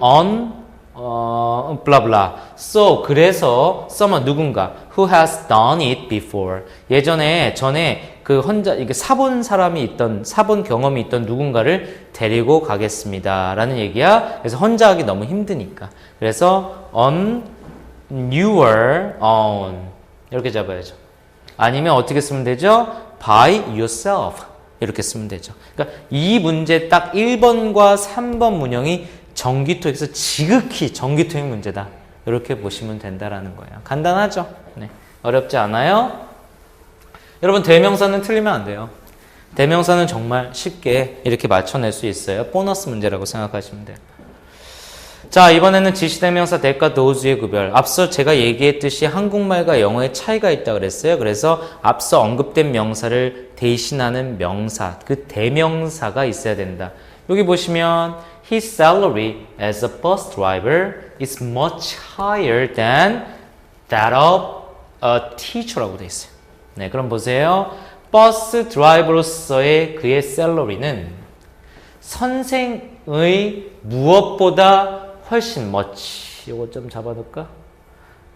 블라블라. So, 그래서 someone, 누군가 who has done it before. 전에 그 이게 사본 경험이 있던 누군가를 데리고 가겠습니다. 라는 얘기야. 그래서 혼자 하기 너무 힘드니까. 그래서 on your own. 이렇게 잡아야죠. 아니면 어떻게 쓰면 되죠? by yourself. 이렇게 쓰면 되죠. 그러니까 이 문제 딱 1번과 3번 문형이 정기토익에서 지극히 정기토익 문제다. 이렇게 보시면 된다라는 거예요. 간단하죠? 네. 어렵지 않아요? 여러분 대명사는 틀리면 안 돼요. 대명사는 정말 쉽게 이렇게 맞춰낼 수 있어요. 보너스 문제라고 생각하시면 돼요. 자, 이번에는 지시대명사 that과 those의 구별. 앞서 제가 얘기했듯이 한국말과 영어에 차이가 있다고 그랬어요. 그래서 앞서 언급된 명사를 대신하는 명사, 그 대명사가 있어야 된다. 여기 보시면 His salary as a bus driver is much higher than that of a teacher라고 돼 있어요. 네, 그럼 보세요. 버스 드라이버로서의 그의 샐러리는 선생의 무엇보다 훨씬 much, 이거 좀 잡아둘까?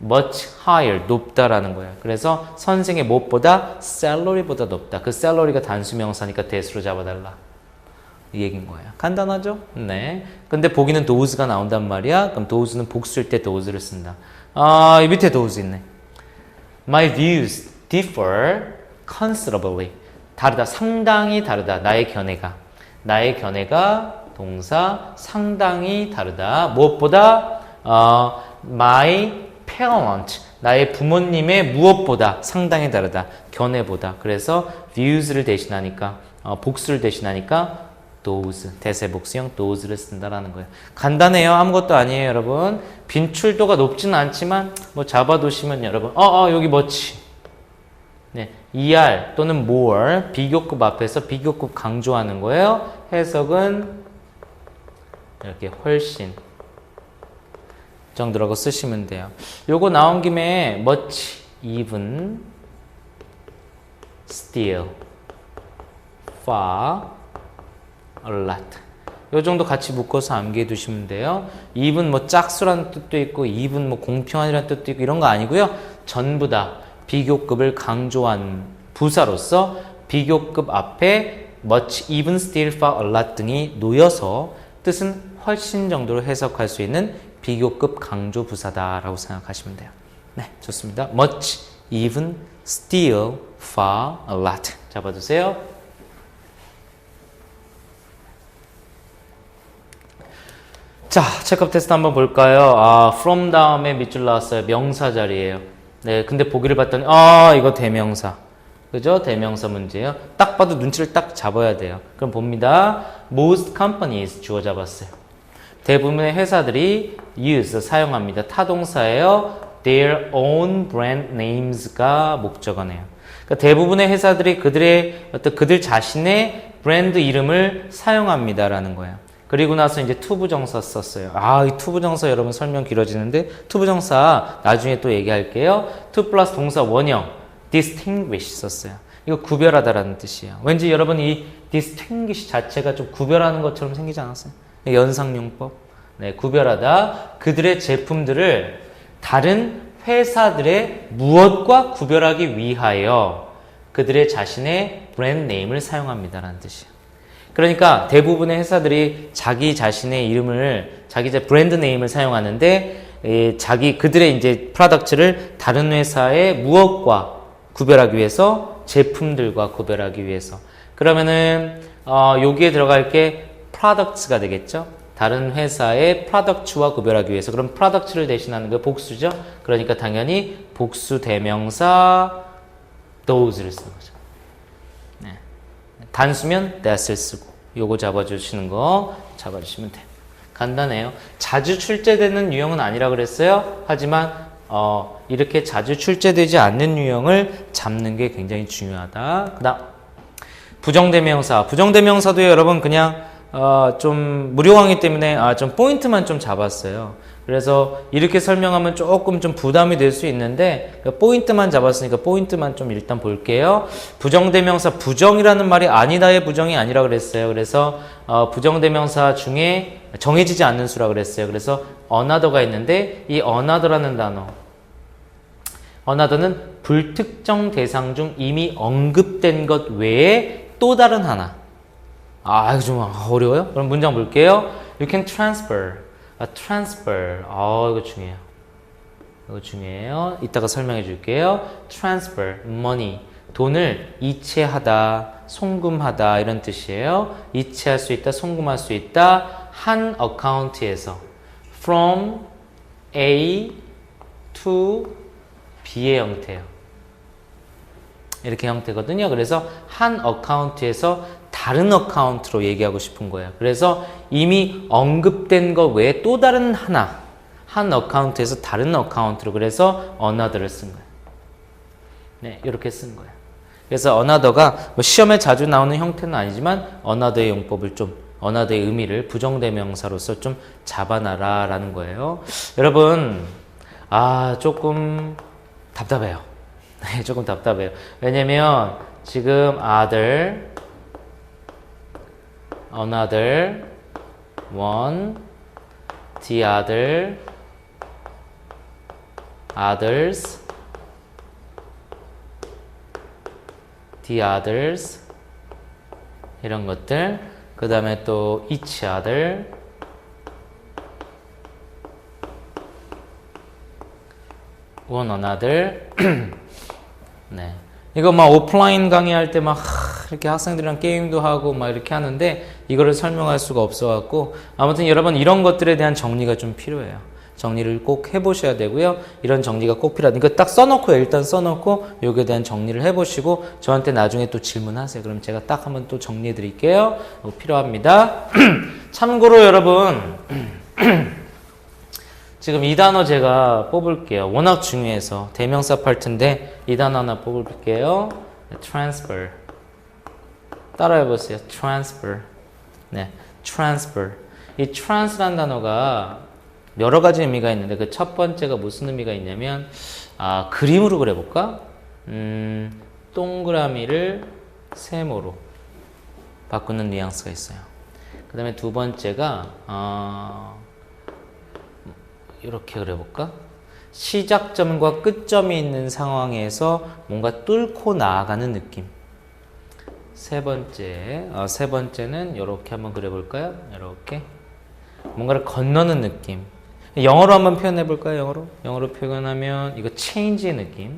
much higher, 높다라는 거야. 그래서 선생의 무엇보다 salary보다 높다. 그 salary가 단수명사니까 대수로 잡아달라. 이 얘기인 거야. 간단하죠? 네. 근데 보기는 those가 나온단 말이야. 그럼 those는 복수일 때 those를 쓴다. 아, 이 밑에 those 있네. My views differ considerably. 다르다. 상당히 다르다. 나의 견해가 동사 상당히 다르다. 무엇보다 my parent 나의 부모님의 무엇보다 상당히 다르다. 견해보다. 그래서 views를 대신하니까 복수를 대신하니까 those 대세복수형 those를 쓴다라는 거예요. 간단해요. 아무것도 아니에요, 여러분. 빈출도가 높지는 않지만 뭐 잡아두시면 여러분 여기 much 네, er 또는 more 비교급 앞에서 비교급 강조하는 거예요. 해석은 이렇게 훨씬 정도라고 쓰시면 돼요. 요거 나온 김에 much, even, still, far, a lot 요 정도 같이 묶어서 암기해 두시면 돼요. even 뭐 짝수라는 뜻도 있고 even 뭐 공평한이라는 뜻도 있고 이런 거 아니고요. 전부 다 비교급을 강조한 부사로서 비교급 앞에 much, even, still, far, a lot 등이 놓여서 뜻은 훨씬 정도로 해석할 수 있는 비교급 강조 부사다라고 생각하시면 돼요. 네, 좋습니다. much, even, still, far, a lot 잡아두세요. 자, 체크업 테스트 한번 볼까요? from 다음에 밑줄 나왔어요. 명사 자리예요. 네, 근데 보기를 봤더니 이거 대명사. 그죠? 대명사 문제예요. 딱 봐도 눈치를 딱 잡아야 돼요. 그럼 봅니다. Most companies 주어 잡았어요. 대부분의 회사들이 use 사용합니다. 타동사예요. Their own brand names가 목적어네요. 그러니까 대부분의 회사들이 그들 자신의 브랜드 이름을 사용합니다라는 거예요. 그리고 나서 이제 투부정사 썼어요. 이 투부정사 여러분 설명 길어지는데 투부정사 나중에 또 얘기할게요. to 플러스 동사 원형 distinguish 썼어요. 이거 구별하다라는 뜻이에요. 왠지 여러분 이 distinguish 자체가 좀 구별하는 것처럼 생기지 않았어요? 연상용법. 네, 구별하다. 그들의 제품들을 다른 회사들의 무엇과 구별하기 위하여 그들의 자신의 브랜드 네임을 사용합니다라는 뜻이에요. 그러니까 대부분의 회사들이 자기 자신의 이름을 자기 브랜드 네임을 사용하는데 그들의 이제 프로덕트를 다른 회사의 무엇과 구별하기 위해서 제품들과 구별하기 위해서 그러면은 여기에 들어갈 게 products가 되겠죠. 다른 회사의 프로덕트와 구별하기 위해서 그럼 프로덕트를 대신하는 게 복수죠. 그러니까 당연히 복수 대명사 those를 쓰는 거죠. 네. 단수면 that을 쓰고 요거 잡아주시는 거 잡아주시면 돼요. 간단해요. 자주 출제되는 유형은 아니라 그랬어요. 하지만 이렇게 자주 출제되지 않는 유형을 잡는 게 굉장히 중요하다. 그 다음 부정대명사. 부정대명사도 여러분 그냥 좀 무료왕이기 때문에 좀 포인트만 좀 잡았어요. 그래서 이렇게 설명하면 조금 좀 부담이 될 수 있는데 포인트만 잡았으니까 포인트만 좀 일단 볼게요. 부정대명사 부정이라는 말이 아니다의 부정이 아니라 그랬어요. 그래서 부정대명사 중에 정해지지 않는 수라 그랬어요. 그래서 another가 있는데 이 another라는 단어 another는 불특정 대상 중 이미 언급된 것 외에 또 다른 하나. 이거 좀 어려워요? 그럼 문장 볼게요. You can transfer. transfer. 이거 중요해요. 이거 중요해요. 이따가 설명해 줄게요. transfer, money. 돈을 이체하다, 송금하다 이런 뜻이에요. 이체할 수 있다, 송금할 수 있다. 한 어카운트에서 from A to B의 형태예요. 이렇게 형태거든요. 그래서 한 어카운트에서 다른 어카운트로 얘기하고 싶은 거예요. 그래서 이미 언급된 것 외에 또 다른 한 어카운트에서 다른 어카운트로 그래서 another를 쓴 거예요. 네, 이렇게 쓴 거예요. 그래서 another가 뭐 시험에 자주 나오는 형태는 아니지만 another의 용법을 좀 another의 의미를 부정대명사로서 좀 잡아놔라 라는 거예요. 여러분 조금 답답해요. 네, 조금 답답해요. 왜냐면 지금 other, another, one, the other, others, the others 이런 것들 그 다음에 또 each other one another 네. 이거 막 오프라인 강의할 때 막 이렇게 학생들이랑 게임도 하고 막 이렇게 하는데 이거를 설명할 수가 없어갖고 아무튼 여러분 이런 것들에 대한 정리가 좀 필요해요. 정리를 꼭 해보셔야 되고요. 이런 정리가 꼭 필요하다. 이거 딱 써놓고요. 일단 써놓고 여기에 대한 정리를 해보시고 저한테 나중에 또 질문하세요. 그럼 제가 딱 한번 또 정리해 드릴게요. 필요합니다. 참고로 여러분 지금 이 단어 제가 뽑을게요. 워낙 중요해서 대명사 파트인데 이 단어 하나 뽑을게요. transfer 따라해보세요. transfer 네, transfer 이 trans라는 단어가 여러 가지 의미가 있는데 그 첫 번째가 무슨 의미가 있냐면 그림으로 그려볼까? 동그라미를 세모로 바꾸는 뉘앙스가 있어요. 그 다음에 두 번째가 이렇게 그려볼까? 시작점과 끝점이 있는 상황에서 뭔가 뚫고 나아가는 느낌. 세 번째는 이렇게 한번 그려볼까요? 이렇게 뭔가를 건너는 느낌. 영어로 한번 표현해 볼까요? 영어로 표현하면 이거 change의 느낌.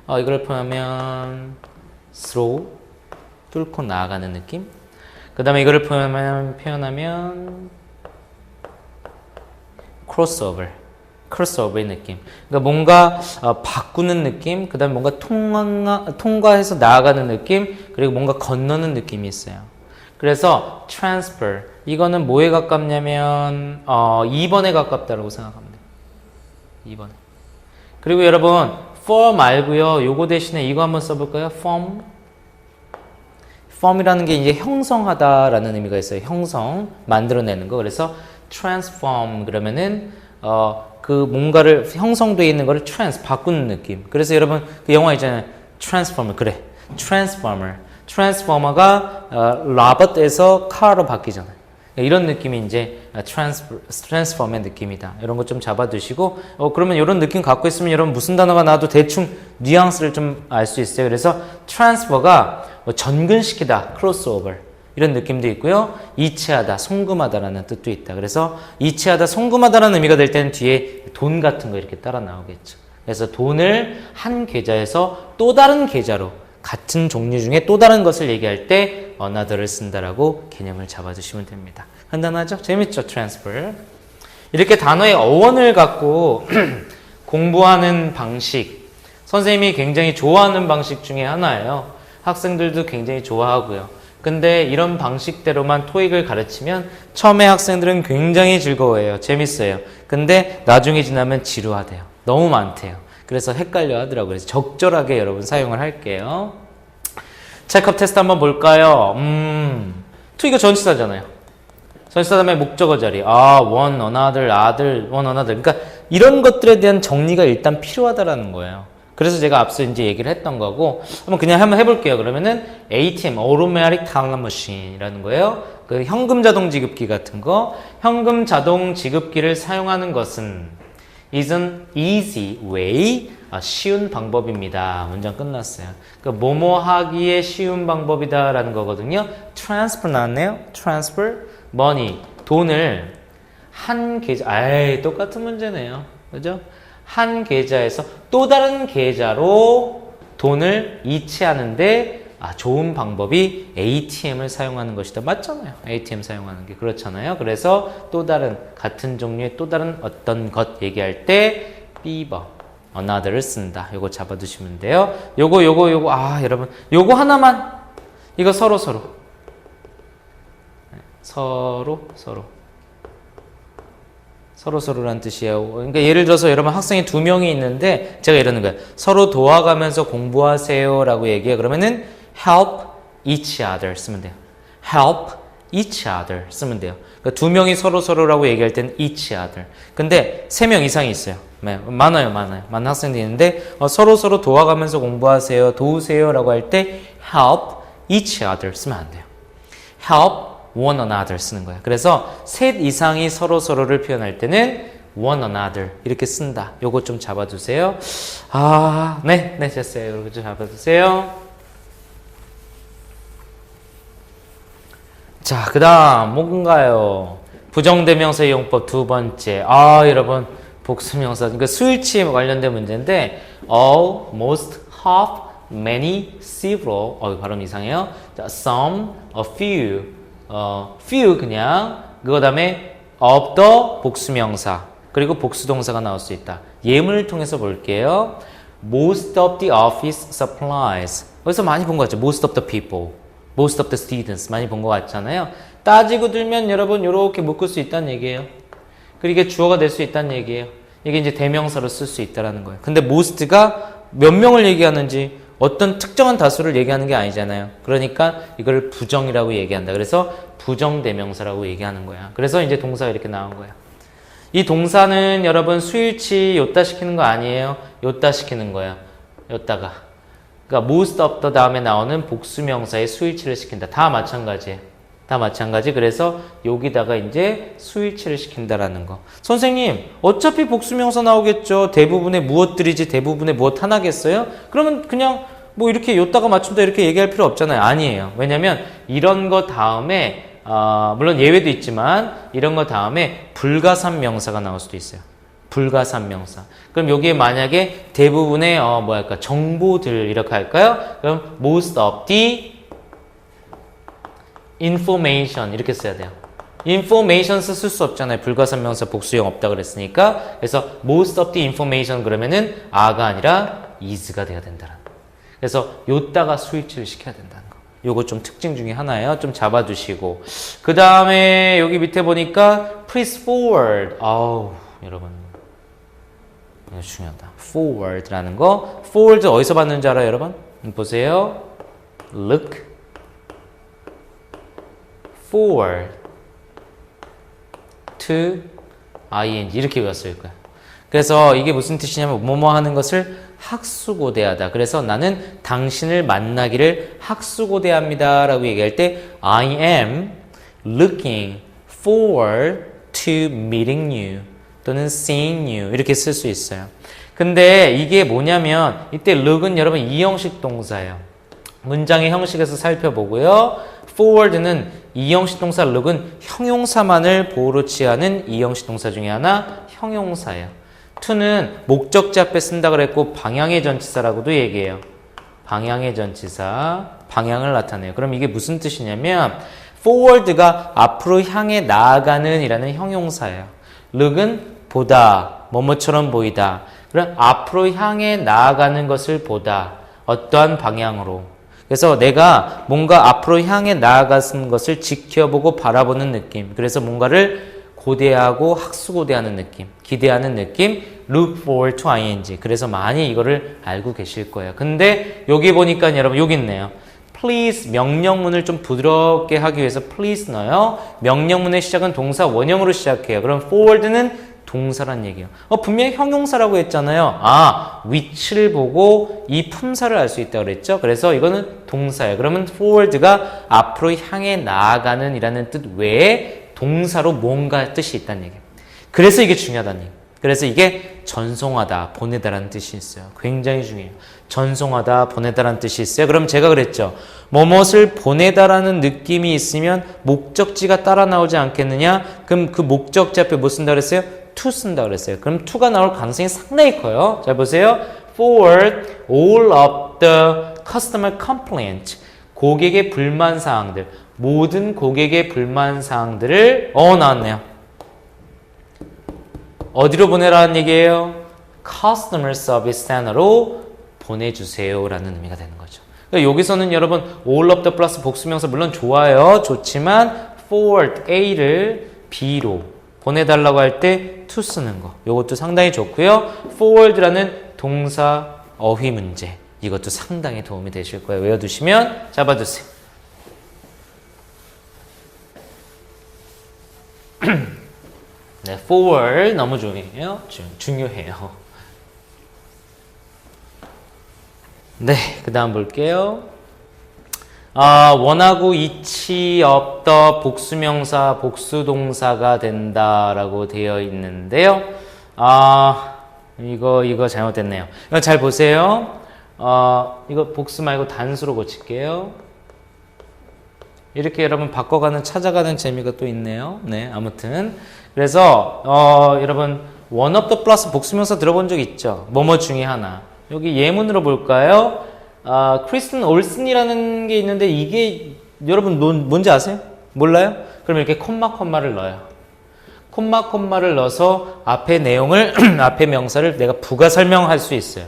이걸 표현하면 through 뚫고 나아가는 느낌. 그 다음에 이거를 표현하면 crossover의 느낌. 그러니까 뭔가 바꾸는 느낌, 그 다음에 뭔가 통과해서 나아가는 느낌, 그리고 뭔가 건너는 느낌이 있어요. 그래서 transfer 이거는 뭐에 가깝냐면 2번에 가깝다고 생각하면 돼요. 2번에. 그리고 여러분 for 말고요. 요거 대신에 이거 한번 써볼까요? form이라는 게 이제 형성하다라는 의미가 있어요. 형성, 만들어내는 거. 그래서 transform 그러면은 그 뭔가를 형성되어 있는 거를 바꾸는 느낌. 그래서 여러분 그 영화 있잖아요. transformer 그래. 트랜스포머가 로봇에서 카로 바뀌잖아요. 이런 느낌이 이제 트랜스폼의 느낌이다. 이런 거 좀 잡아두시고 그러면 이런 느낌 갖고 있으면 여러분 무슨 단어가 나와도 대충 뉘앙스를 좀 알 수 있어요. 그래서 트랜스퍼가 전근시키다, 크로스오버 이런 느낌도 있고요. 이체하다, 송금하다라는 뜻도 있다. 그래서 이체하다, 송금하다라는 의미가 될 때는 뒤에 돈 같은 거 이렇게 따라 나오겠죠. 그래서 돈을 한 계좌에서 또 다른 계좌로 같은 종류 중에 또 다른 것을 얘기할 때 another를 쓴다라고 개념을 잡아주시면 됩니다. 간단하죠? 재밌죠? transfer. 이렇게 단어의 어원을 갖고 공부하는 방식, 선생님이 굉장히 좋아하는 방식 중에 하나예요. 학생들도 굉장히 좋아하고요. 근데 이런 방식대로만 토익을 가르치면 처음에 학생들은 굉장히 즐거워해요. 재밌어요. 근데 나중에 지나면 지루하대요. 너무 많대요. 그래서 헷갈려 하더라고요. 그래서 적절하게 여러분 사용을 할게요. 체크업 테스트 한번 볼까요? to 이거 전치사잖아요. 전치사 다음에 목적어 자리. one, another, other, one, another. 그러니까 이런 것들에 대한 정리가 일단 필요하다라는 거예요. 그래서 제가 앞서 이제 얘기를 했던 거고, 한번 해볼게요. 그러면은 ATM, Automatic Teller Machine이라는 거예요. 그 현금 자동 지급기 같은 거, 현금 자동 지급기를 사용하는 것은 is an easy way, 쉬운 방법입니다. 문장 끝났어요. 그러니까 뭐뭐 하기에 쉬운 방법이다라는 거거든요. transfer 나왔네요. transfer, money, 돈을 한 계좌, 똑같은 문제네요. 그죠? 한 계좌에서 또 다른 계좌로 돈을 이체하는데 좋은 방법이 ATM을 사용하는 것이다. 맞잖아요. ATM 사용하는 게. 그렇잖아요. 그래서 또 다른, 같은 종류의 또 다른 어떤 것 얘기할 때 비버, another를 쓴다. 요거 잡아두시면 돼요. 요거 여러분 요거 하나만 이거 서로 서로라는 뜻이에요. 그러니까 예를 들어서 여러분 학생이 2명이 있는데 제가 이러는 거예요. 서로 도와가면서 공부하세요라고 얘기해요. 그러면은 help each other 쓰면 돼요. help each other 쓰면 돼요. 그러니까 2명이 서로라고 얘기할 때는 each other. 근데 3명 이상이 있어요. 네, 많아요. 많은 학생들이 있는데 서로 도와가면서 공부하세요. 도우세요라고 할 때 help each other 쓰면 안 돼요. help one another 쓰는 거예요. 그래서 셋 이상이 서로를 표현할 때는 one another 이렇게 쓴다. 요거 좀 잡아두세요. 네, 됐어요. 이렇게 좀 잡아두세요. 자, 그 다음 뭔가요? 부정대명사 이용법 2번째. 여러분 복수명사 그러니까 수일치 관련된 문제인데 all, most, half, many, several 발음 이상해요. 자, some, a few, few 그냥 그 다음에 of the 복수명사 그리고 복수동사가 나올 수 있다. 예문을 통해서 볼게요. most of the office supplies 어디서 많이 본 거 같죠? most of the people, most of the students 많이 본 거 같잖아요. 따지고 들면 여러분 이렇게 묶을 수 있다는 얘기예요. 그리고 이게 주어가 될 수 있다는 얘기예요. 이게 이제 대명사로 쓸 수 있다는 거예요. 근데 most가 몇 명을 얘기하는지 어떤 특정한 다수를 얘기하는 게 아니잖아요. 그러니까 이걸 부정이라고 얘기한다. 그래서 부정대명사라고 얘기하는 거야. 그래서 이제 동사가 이렇게 나온 거야. 이 동사는 여러분 수일치 요따 시키는 거 아니에요. 요따 시키는 거야. 요따가. 그러니까 most of the 다음에 나오는 복수명사의 수일치를 시킨다. 다 마찬가지예요. 다 마찬가지. 그래서 여기다가 이제 수일치를 시킨다라는 거. 선생님, 어차피 복수명사 나오겠죠. 대부분의 무엇들이지 대부분의 무엇 하나겠어요? 그러면 그냥 뭐 이렇게 요따가 맞춘다 이렇게 얘기할 필요 없잖아요. 아니에요. 왜냐면 이런 거 다음에 물론 예외도 있지만 이런 거 다음에 불가산 명사가 나올 수도 있어요. 불가산 명사. 그럼 여기에 만약에 대부분의 정보들 이렇게 할까요? 그럼 most of the information 이렇게 써야 돼요. information 쓸 수 없잖아요. 불가산 명사 복수형 없다 그랬으니까. 그래서 most of the information 그러면은 a가 아니라 is가 돼야 된다는 거. 그래서 요따가 수일치를 시켜야 된다는 거. 요거 좀 특징 중에 하나예요. 좀 잡아두시고. 그 다음에 여기 밑에 보니까 please forward. 여러분 이거 중요하다. forward라는 거. forward 어디서 봤는지 알아요, 여러분? 보세요. look forward to ing 이렇게 외웠을 거예요. 그래서 이게 무슨 뜻이냐면 뭐뭐 하는 것을 학수고대하다. 그래서 나는 당신을 만나기를 학수고대합니다 라고 얘기할 때 I am looking forward to meeting you 또는 seeing you 이렇게 쓸 수 있어요. 근데 이게 뭐냐면 이때 look은 여러분 이형식 동사예요. 문장의 형식에서 살펴보고요. forward는 이형식 동사 look은 형용사만을 보호로 취하는 이형식 동사 중에 하나 형용사예요. to는 목적지 앞에 쓴다 그랬고 방향의 전치사라고도 얘기해요. 방향의 전치사, 방향을 나타내요. 그럼 이게 무슨 뜻이냐면 forward가 앞으로 향해 나아가는 이라는 형용사예요. look은 보다, 뭐뭐처럼 보이다. 그럼 앞으로 향해 나아가는 것을 보다. 어떠한 방향으로. 그래서 내가 뭔가 앞으로 향해 나아가는 것을 지켜보고 바라보는 느낌. 그래서 뭔가를 고대하고 학수고대하는 느낌, 기대하는 느낌, look forward to ing. 그래서 많이 이거를 알고 계실 거예요. 근데 여기 보니까 여러분 여기 있네요. please 명령문을 좀 부드럽게 하기 위해서 please 넣어요. 명령문의 시작은 동사 원형으로 시작해요. 그럼 forward는 동사란 얘기예요. 분명히 형용사라고 했잖아요. 위치를 보고 이 품사를 알 수 있다고 그랬죠. 그래서 이거는 동사예요. 그러면 forward가 앞으로 향해 나아가는 이라는 뜻 외에 동사로 뭔가 뜻이 있다는 얘기예요. 그래서 이게 중요하다는 얘기예요. 그래서 이게 전송하다, 보내다라는 뜻이 있어요. 굉장히 중요해요. 전송하다, 보내다라는 뜻이 있어요. 그럼 제가 그랬죠. 뭐뭇을 보내다라는 느낌이 있으면 목적지가 따라 나오지 않겠느냐? 그럼 그 목적지 앞에 뭐 쓴다 그랬어요? to 쓴다 그랬어요. 그럼 to가 나올 가능성이 상당히 커요. 자, 보세요. forward all of the customer complaints. 고객의 불만 사항들. 모든 고객의 불만 사항들을 나왔네요. 어디로 보내라는 얘기예요? customer service center로 보내주세요 라는 의미가 되는 거죠. 그러니까 여기서는 여러분 all of the 플러스 복수명사 물론 좋아요. 좋지만 forward A를 B로 보내달라고 할 때 to 쓰는 거 이것도 상당히 좋고요. forward라는 동사 어휘 문제 이것도 상당히 도움이 되실 거예요. 외워두시면 잡아두세요. 네, forward 너무 중요해요. 중요해요. 네, 그 다음 볼게요. 원하고 each of the 복수명사, 복수동사가 된다라고 되어 있는데요. 이거 잘못됐네요. 이거 잘 보세요. 이거 복수 말고 단수로 고칠게요. 이렇게 여러분 바꿔가는, 찾아가는 재미가 또 있네요. 네, 아무튼. 그래서, 여러분, one of the 플러스 복수명사 들어본 적 있죠? 뭐뭐 중에 하나. 여기 예문으로 볼까요? 크리스틴 올슨이라는 게 있는데 이게 여러분 뭔지 아세요? 몰라요? 그럼 이렇게 콤마를 넣어요. 콤마를 넣어서 앞에 내용을 앞에 명사를 내가 부가 설명할 수 있어요.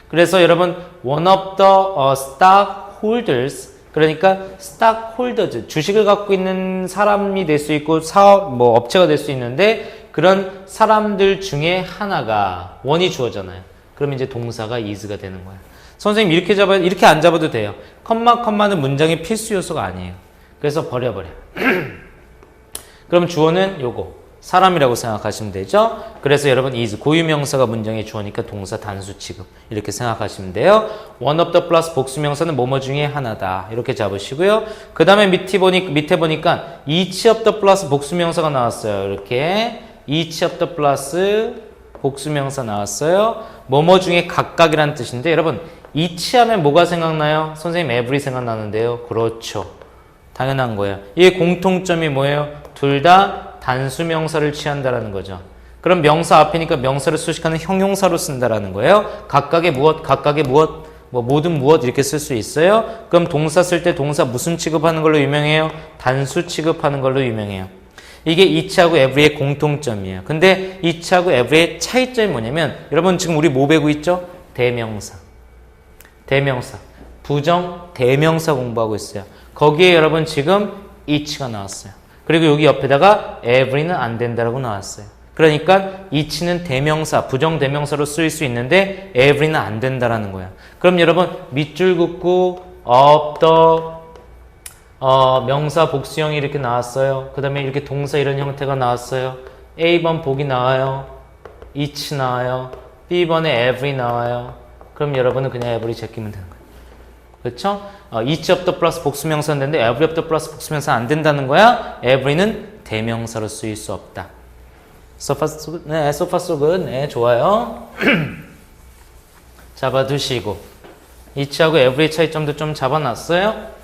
그래서 여러분 one of the stockholders 그러니까 stockholders 주식을 갖고 있는 사람이 될 수 있고 사업 뭐 업체가 될 수 있는데 그런 사람들 중에 하나가 one이 주어잖아요. 그러면 이제 동사가 is가 되는 거야. 선생님 이렇게 안 잡아도 돼요. 컴마는 문장의 필수 요소가 아니에요. 그래서 버려버려. 그럼 주어는 요거 사람이라고 생각하시면 되죠. 그래서 여러분 is 고유명사가 문장의 주어니까 동사 단수 취급 이렇게 생각하시면 돼요. one of the 플러스 복수명사는 뭐뭐 중에 하나다 이렇게 잡으시고요. 그 다음에 밑에 보니까 each of the 플러스 복수명사가 나왔어요. 이렇게 each of the 플러스 복수명사 나왔어요. 뭐뭐 중에 각각이라는 뜻인데 여러분 each 하면 뭐가 생각나요? 선생님 every 생각나는데요. 그렇죠. 당연한 거예요. 이게 공통점이 뭐예요? 둘 다 단수명사를 취한다라는 거죠. 그럼 명사 앞이니까 명사를 수식하는 형용사로 쓴다라는 거예요. 각각의 무엇, 뭐 모든 무엇 이렇게 쓸 수 있어요. 그럼 동사 쓸 때 동사 무슨 취급하는 걸로 유명해요? 단수 취급하는 걸로 유명해요. 이게 each하고 every의 공통점이에요. 근데 each하고 every의 차이점이 뭐냐면 여러분 지금 우리 뭐 배우고 있죠? 대명사. 부정 대명사 공부하고 있어요. 거기에 여러분 지금 each가 나왔어요. 그리고 여기 옆에다가 every는 안 된다라고 나왔어요. 그러니까 each는 대명사, 부정 대명사로 쓰일 수 있는데 every는 안 된다라는 거야. 그럼 여러분 밑줄 긋고 of the 명사 복수형이 이렇게 나왔어요. 그 다음에 이렇게 동사 이런 형태가 나왔어요. A번 복이 나와요. each 나와요. B번에 every 나와요. 그럼 여러분은 그냥 every 제끼면 되는 거예요. 그렇죠? each of the 플러스 복수명사는 되는데 every of the 플러스 복수명사 안 된다는 거야. every는 대명사로 쓰일 수 없다. So far so good. 네, so far so good. 네, 좋아요. 잡아두시고 each하고 every의 차이점도 좀 잡아놨어요.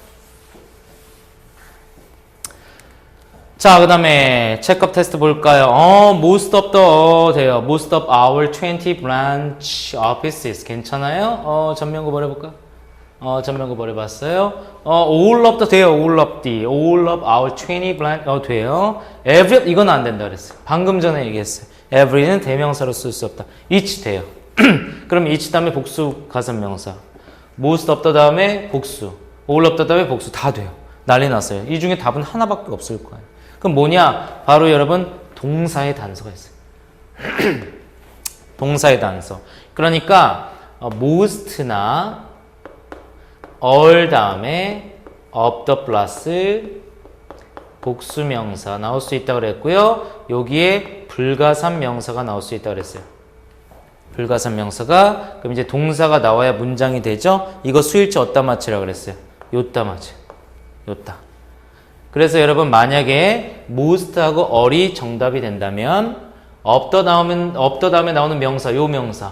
자, 그 다음에 체크업 테스트 볼까요? most of the 돼요. most of our 20 branch offices 괜찮아요? 전면고 버려볼까? 전면고 버려봤어요. all of the 돼요. all of our 20 branch 돼요. every 이건 안 된다 그랬어요. 방금 전에 얘기했어요. every는 대명사로 쓸 수 없다. each 돼요. 그럼 each 다음에 복수 가산명사. most of the 다음에 복수. all of the 다음에 복수 다 돼요. 난리 났어요. 이 중에 답은 하나밖에 없을 거예요. 그럼 뭐냐? 바로 여러분 동사의 단서가 있어요. 동사의 단서. 그러니까 most나 all 다음에 of the 플러스 복수명사 나올 수 있다고 그랬고요. 여기에 불가산 명사가 나올 수 있다고 그랬어요. 불가산 명사가 그럼 이제 동사가 나와야 문장이 되죠. 이거 수일치 어디다 맞추라고 그랬어요. 요따 맞춰. 요따. 그래서 여러분 만약에 most하고 all이 정답이 된다면 of the 다음에 나오는 명사, 요 명사,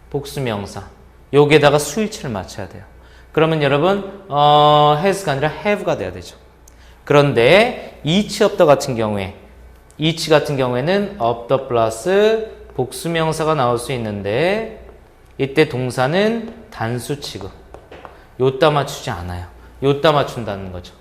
복수명사 여기에다가 수일치를 맞춰야 돼요. 그러면 여러분 has가 아니라 have가 돼야 되죠. 그런데 each of the 같은 경우에는 of the 플러스 복수명사가 나올 수 있는데 이때 동사는 단수 취급 요따 맞추지 않아요. 요따 맞춘다는 거죠.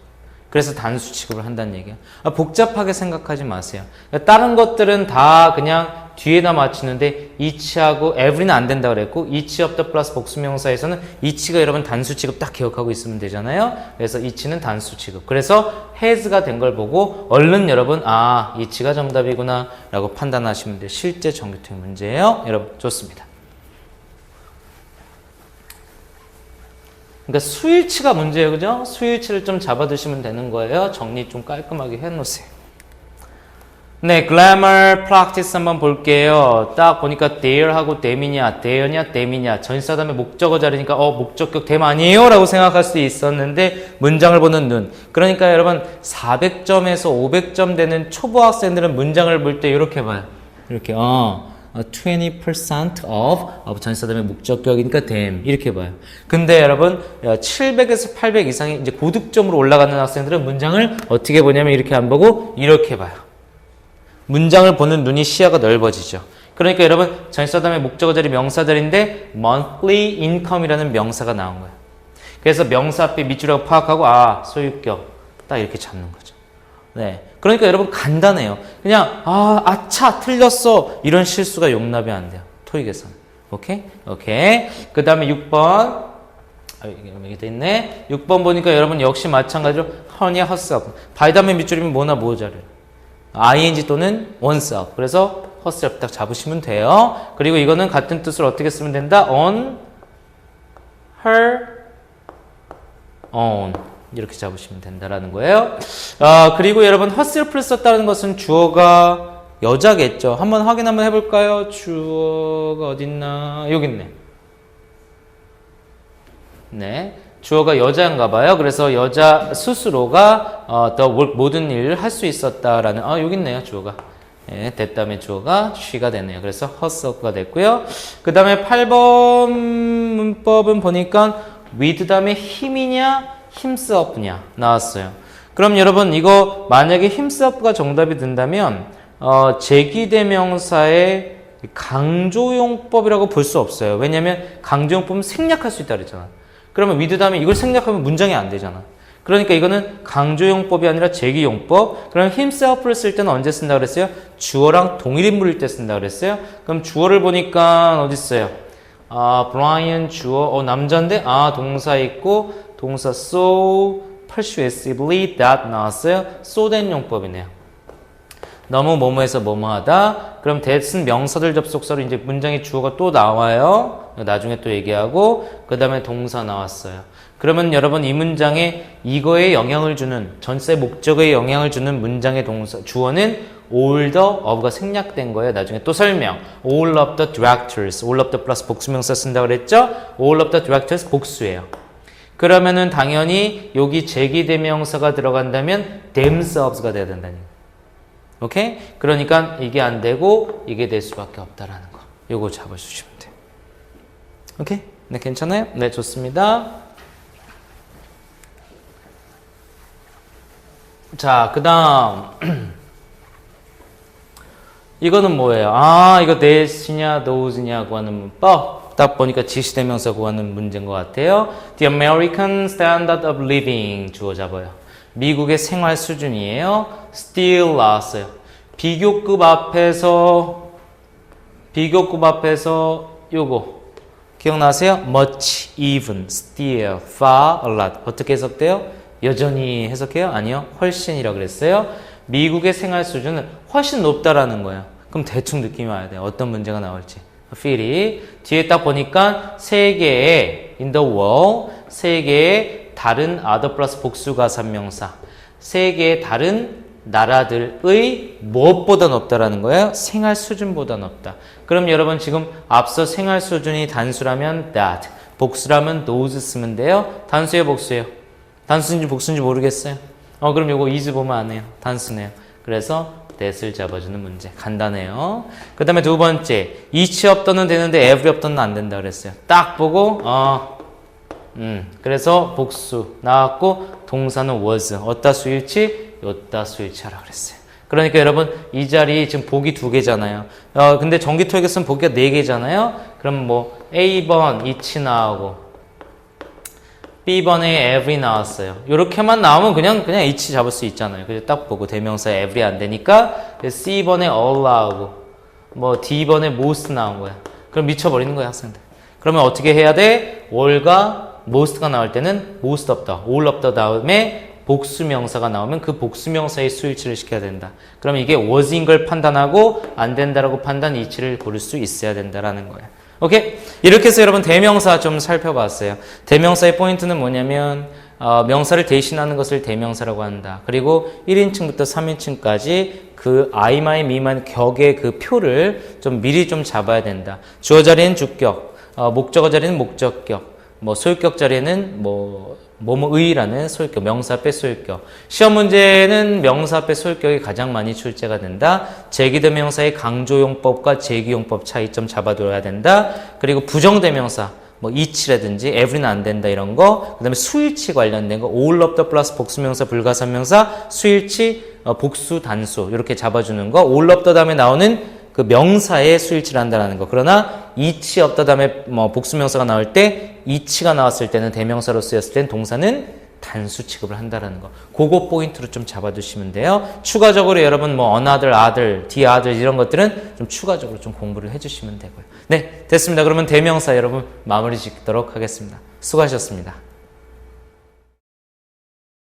그래서 단수 취급을 한다는 얘기예요. 복잡하게 생각하지 마세요. 다른 것들은 다 그냥 뒤에다 맞추는데 each하고 every는 안 된다 그랬고 each of the 플러스 복수명사에서는 each가 여러분 단수 취급 딱 기억하고 있으면 되잖아요. 그래서 each는 단수 취급. 그래서 has가 된 걸 보고 얼른 여러분 each가 정답이구나 라고 판단하시면 돼요. 실제 전기토익 문제예요. 여러분 좋습니다. 그러니까 수일치가 문제예요. 그죠? 수일치를 좀 잡아두시면 되는 거예요. 정리 좀 깔끔하게 해놓으세요. 네, grammar practice 한번 볼게요. 딱 보니까 there하고 them이냐, there냐, them이냐. 전치사 다음에 목적어 자리니까 목적격 them 아니에요? 라고 생각할 수도 있었는데 문장을 보는 눈. 그러니까 여러분 400점에서 500점 되는 초보 학생들은 문장을 볼 때 이렇게 봐요. 이렇게 20% of 전치사 다음에 목적격이니까 them 이렇게 봐요. 근데 여러분 700에서 800 이상이 이제 고득점으로 올라가는 학생들은 문장을 어떻게 보냐면 이렇게 안 보고 이렇게 봐요. 문장을 보는 눈이 시야가 넓어지죠. 그러니까 여러분 전치사 다음에 목적어 자리 명사들인데 monthly income이라는 명사가 나온 거예요. 그래서 명사 앞에 밑줄하고 파악하고 소유격 딱 이렇게 잡는 거죠. 네. 그러니까 여러분 간단해요. 그냥 아차 틀렸어 이런 실수가 용납이 안 돼요. 토익에서는. 오케이? 그 다음에 6번 여기 돼 있네. 6번 보니까 여러분 역시 마찬가지로 honey, herself by 다음에 밑줄이면 뭐나 뭐자래요. ing 또는 oneself. 그래서 herself 딱 잡으시면 돼요. 그리고 이거는 같은 뜻을 어떻게 쓰면 된다? on her own 이렇게 잡으시면 된다라는 거예요. 그리고 여러분 herself를 썼다는 것은 주어가 여자겠죠. 한번 확인 한번 해볼까요? 주어가 어딨나? 여기 있네. 네. 주어가 여자인가 봐요. 그래서 여자 스스로가 모든 일을 할 수 있었다라는 여기 있네요. 주어가. 네, 됐다면 주어가 she가 되네요. 그래서 herself가 됐고요. 그 다음에 8번 문법은 보니까 with 다음에 him이냐 himself냐 나왔어요. 그럼 여러분 이거 만약에 himself가 정답이 된다면 제기대명사의 강조용법이라고 볼 수 없어요. 왜냐하면 강조용법은 생략할 수 있다 그랬잖아. 그러면 with 다음에 이걸 생략하면 문장이 안 되잖아. 그러니까 이거는 강조용법이 아니라 제기용법. 그럼 himself를 쓸 때는 언제 쓴다 그랬어요? 주어랑 동일인물일 때 쓴다 그랬어요. 그럼 주어를 보니까 어디 있어요? 브라이언 주어 남자인데 동사 있고 동사 so persuasively that 나왔어요. so that 용법이네요. 너무 뭐뭐해서 뭐뭐하다. 그럼 that은 명사들 접속사로 이제 문장의 주어가 또 나와요. 나중에 또 얘기하고 그 다음에 동사 나왔어요. 그러면 여러분 이 문장에 이거에 영향을 주는 전치사의 목적에 영향을 주는 문장의 동사 주어는 all the of가 생략된 거예요. 나중에 또 설명. all of the directors. all of the 플러스 복수명사 쓴다고 그랬죠? all of the directors 복수예요. 그러면은 당연히 여기 제기대명사가 들어간다면 themselves가 돼야 된다는 거예요. 오케이? 그러니까 이게 안 되고 이게 될 수밖에 없다라는 거. 요거 잡아주시면 돼요. 오케이? 네, 괜찮아요? 네, 좋습니다. 자, 그 다음 이거는 뭐예요? 이거 that이냐 those냐 구하는 문법. 딱 보니까 지시대명사 구하는 문제인 것 같아요. The American Standard of Living 주어 잡아요. 미국의 생활 수준이에요. still 나왔어요. 비교급 앞에서 요거 기억나세요? much, even, still, far, a lot 어떻게 해석돼요? 여전히 해석해요? 아니요. 훨씬이라고 그랬어요. 미국의 생활 수준은 훨씬 높다라는 거예요. 그럼 대충 느낌이 와야 돼요. 어떤 문제가 나올지. feel이 뒤에 딱 보니까 세계의 in the world 세계의 다른 other 플러스 복수가산명사 세계의 다른 나라들의 무엇보다 높다라는 거예요? 생활 수준보다 높다. 그럼 여러분 지금 앞서 생활 수준이 단수라면 that 복수라면 those 쓰면 돼요. 단수예요 복수예요? 단수인지 복수인지 모르겠어요. 그럼 요거 is 보면 안 해요. 단수네요. 그래서 that을 잡아주는 문제. 간단해요. 그 다음에 두 번째 each 없더는 되는데 every 없더는 안 된다 그랬어요. 딱 보고 그래서 복수 나왔고 동사는 was 어디다 수일치? 요따 수일치 하라 그랬어요. 그러니까 여러분 이 자리 지금 보기 2개잖아요. 근데 정기토익에서는 보기가 4개잖아요. 그럼 뭐 A번 each 나오고 B번에 every 나왔어요. 요렇게만 나오면 그냥 each 잡을 수 있잖아요. 그래서 딱 보고 대명사 every 안 되니까 C번에 all 나오고 뭐 D번에 most 나온 거야. 그럼 미쳐버리는 거야, 학생들. 그러면 어떻게 해야 돼? all과 most가 나올 때는 most of the, all of the 다음에 복수명사가 나오면 그 복수명사의 수일치를 시켜야 된다. 그러면 이게 was인 걸 판단하고 안 된다라고 판단 이치를 고를 수 있어야 된다라는 거야. 오케이? 이렇게 해서 여러분 대명사 좀 살펴봤어요. 대명사의 포인트는 뭐냐면 명사를 대신하는 것을 대명사라고 한다. 그리고 1인칭부터 3인칭까지 그 아이마이 미만 격의 그 표를 좀 미리 좀 잡아야 된다. 주어 자리는 주격, 목적어 자리는 목적격, 뭐 소유격 자리에는 뭐뭐의라는 소유격, 명사 앞에 소유격. 시험 문제는 명사 앞에 소유격이 가장 많이 출제가 된다. 제기대명사의 강조용법과 제기용법 차이점 잡아둬야 된다. 그리고 부정대명사, 뭐 이치라든지 every는 안 된다 이런 거. 그다음에 수일치 관련된 거, all of the 플러스 복수명사, 불가산명사, 수일치, 복수, 단수 이렇게 잡아주는 거. all of the 다음에 나오는 그 명사의 수일치를 한다는 거. 그러나 이치 없다 다음에 뭐 복수명사가 나올 때 이치가 나왔을 때는 대명사로 쓰였을 때는 동사는 단수 취급을 한다는 거. 그거 포인트로 좀 잡아두시면 돼요. 추가적으로 여러분 뭐 another, other, the other 이런 것들은 좀 추가적으로 좀 공부를 해주시면 되고요. 네, 됐습니다. 그러면 대명사 여러분 마무리 짓도록 하겠습니다. 수고하셨습니다.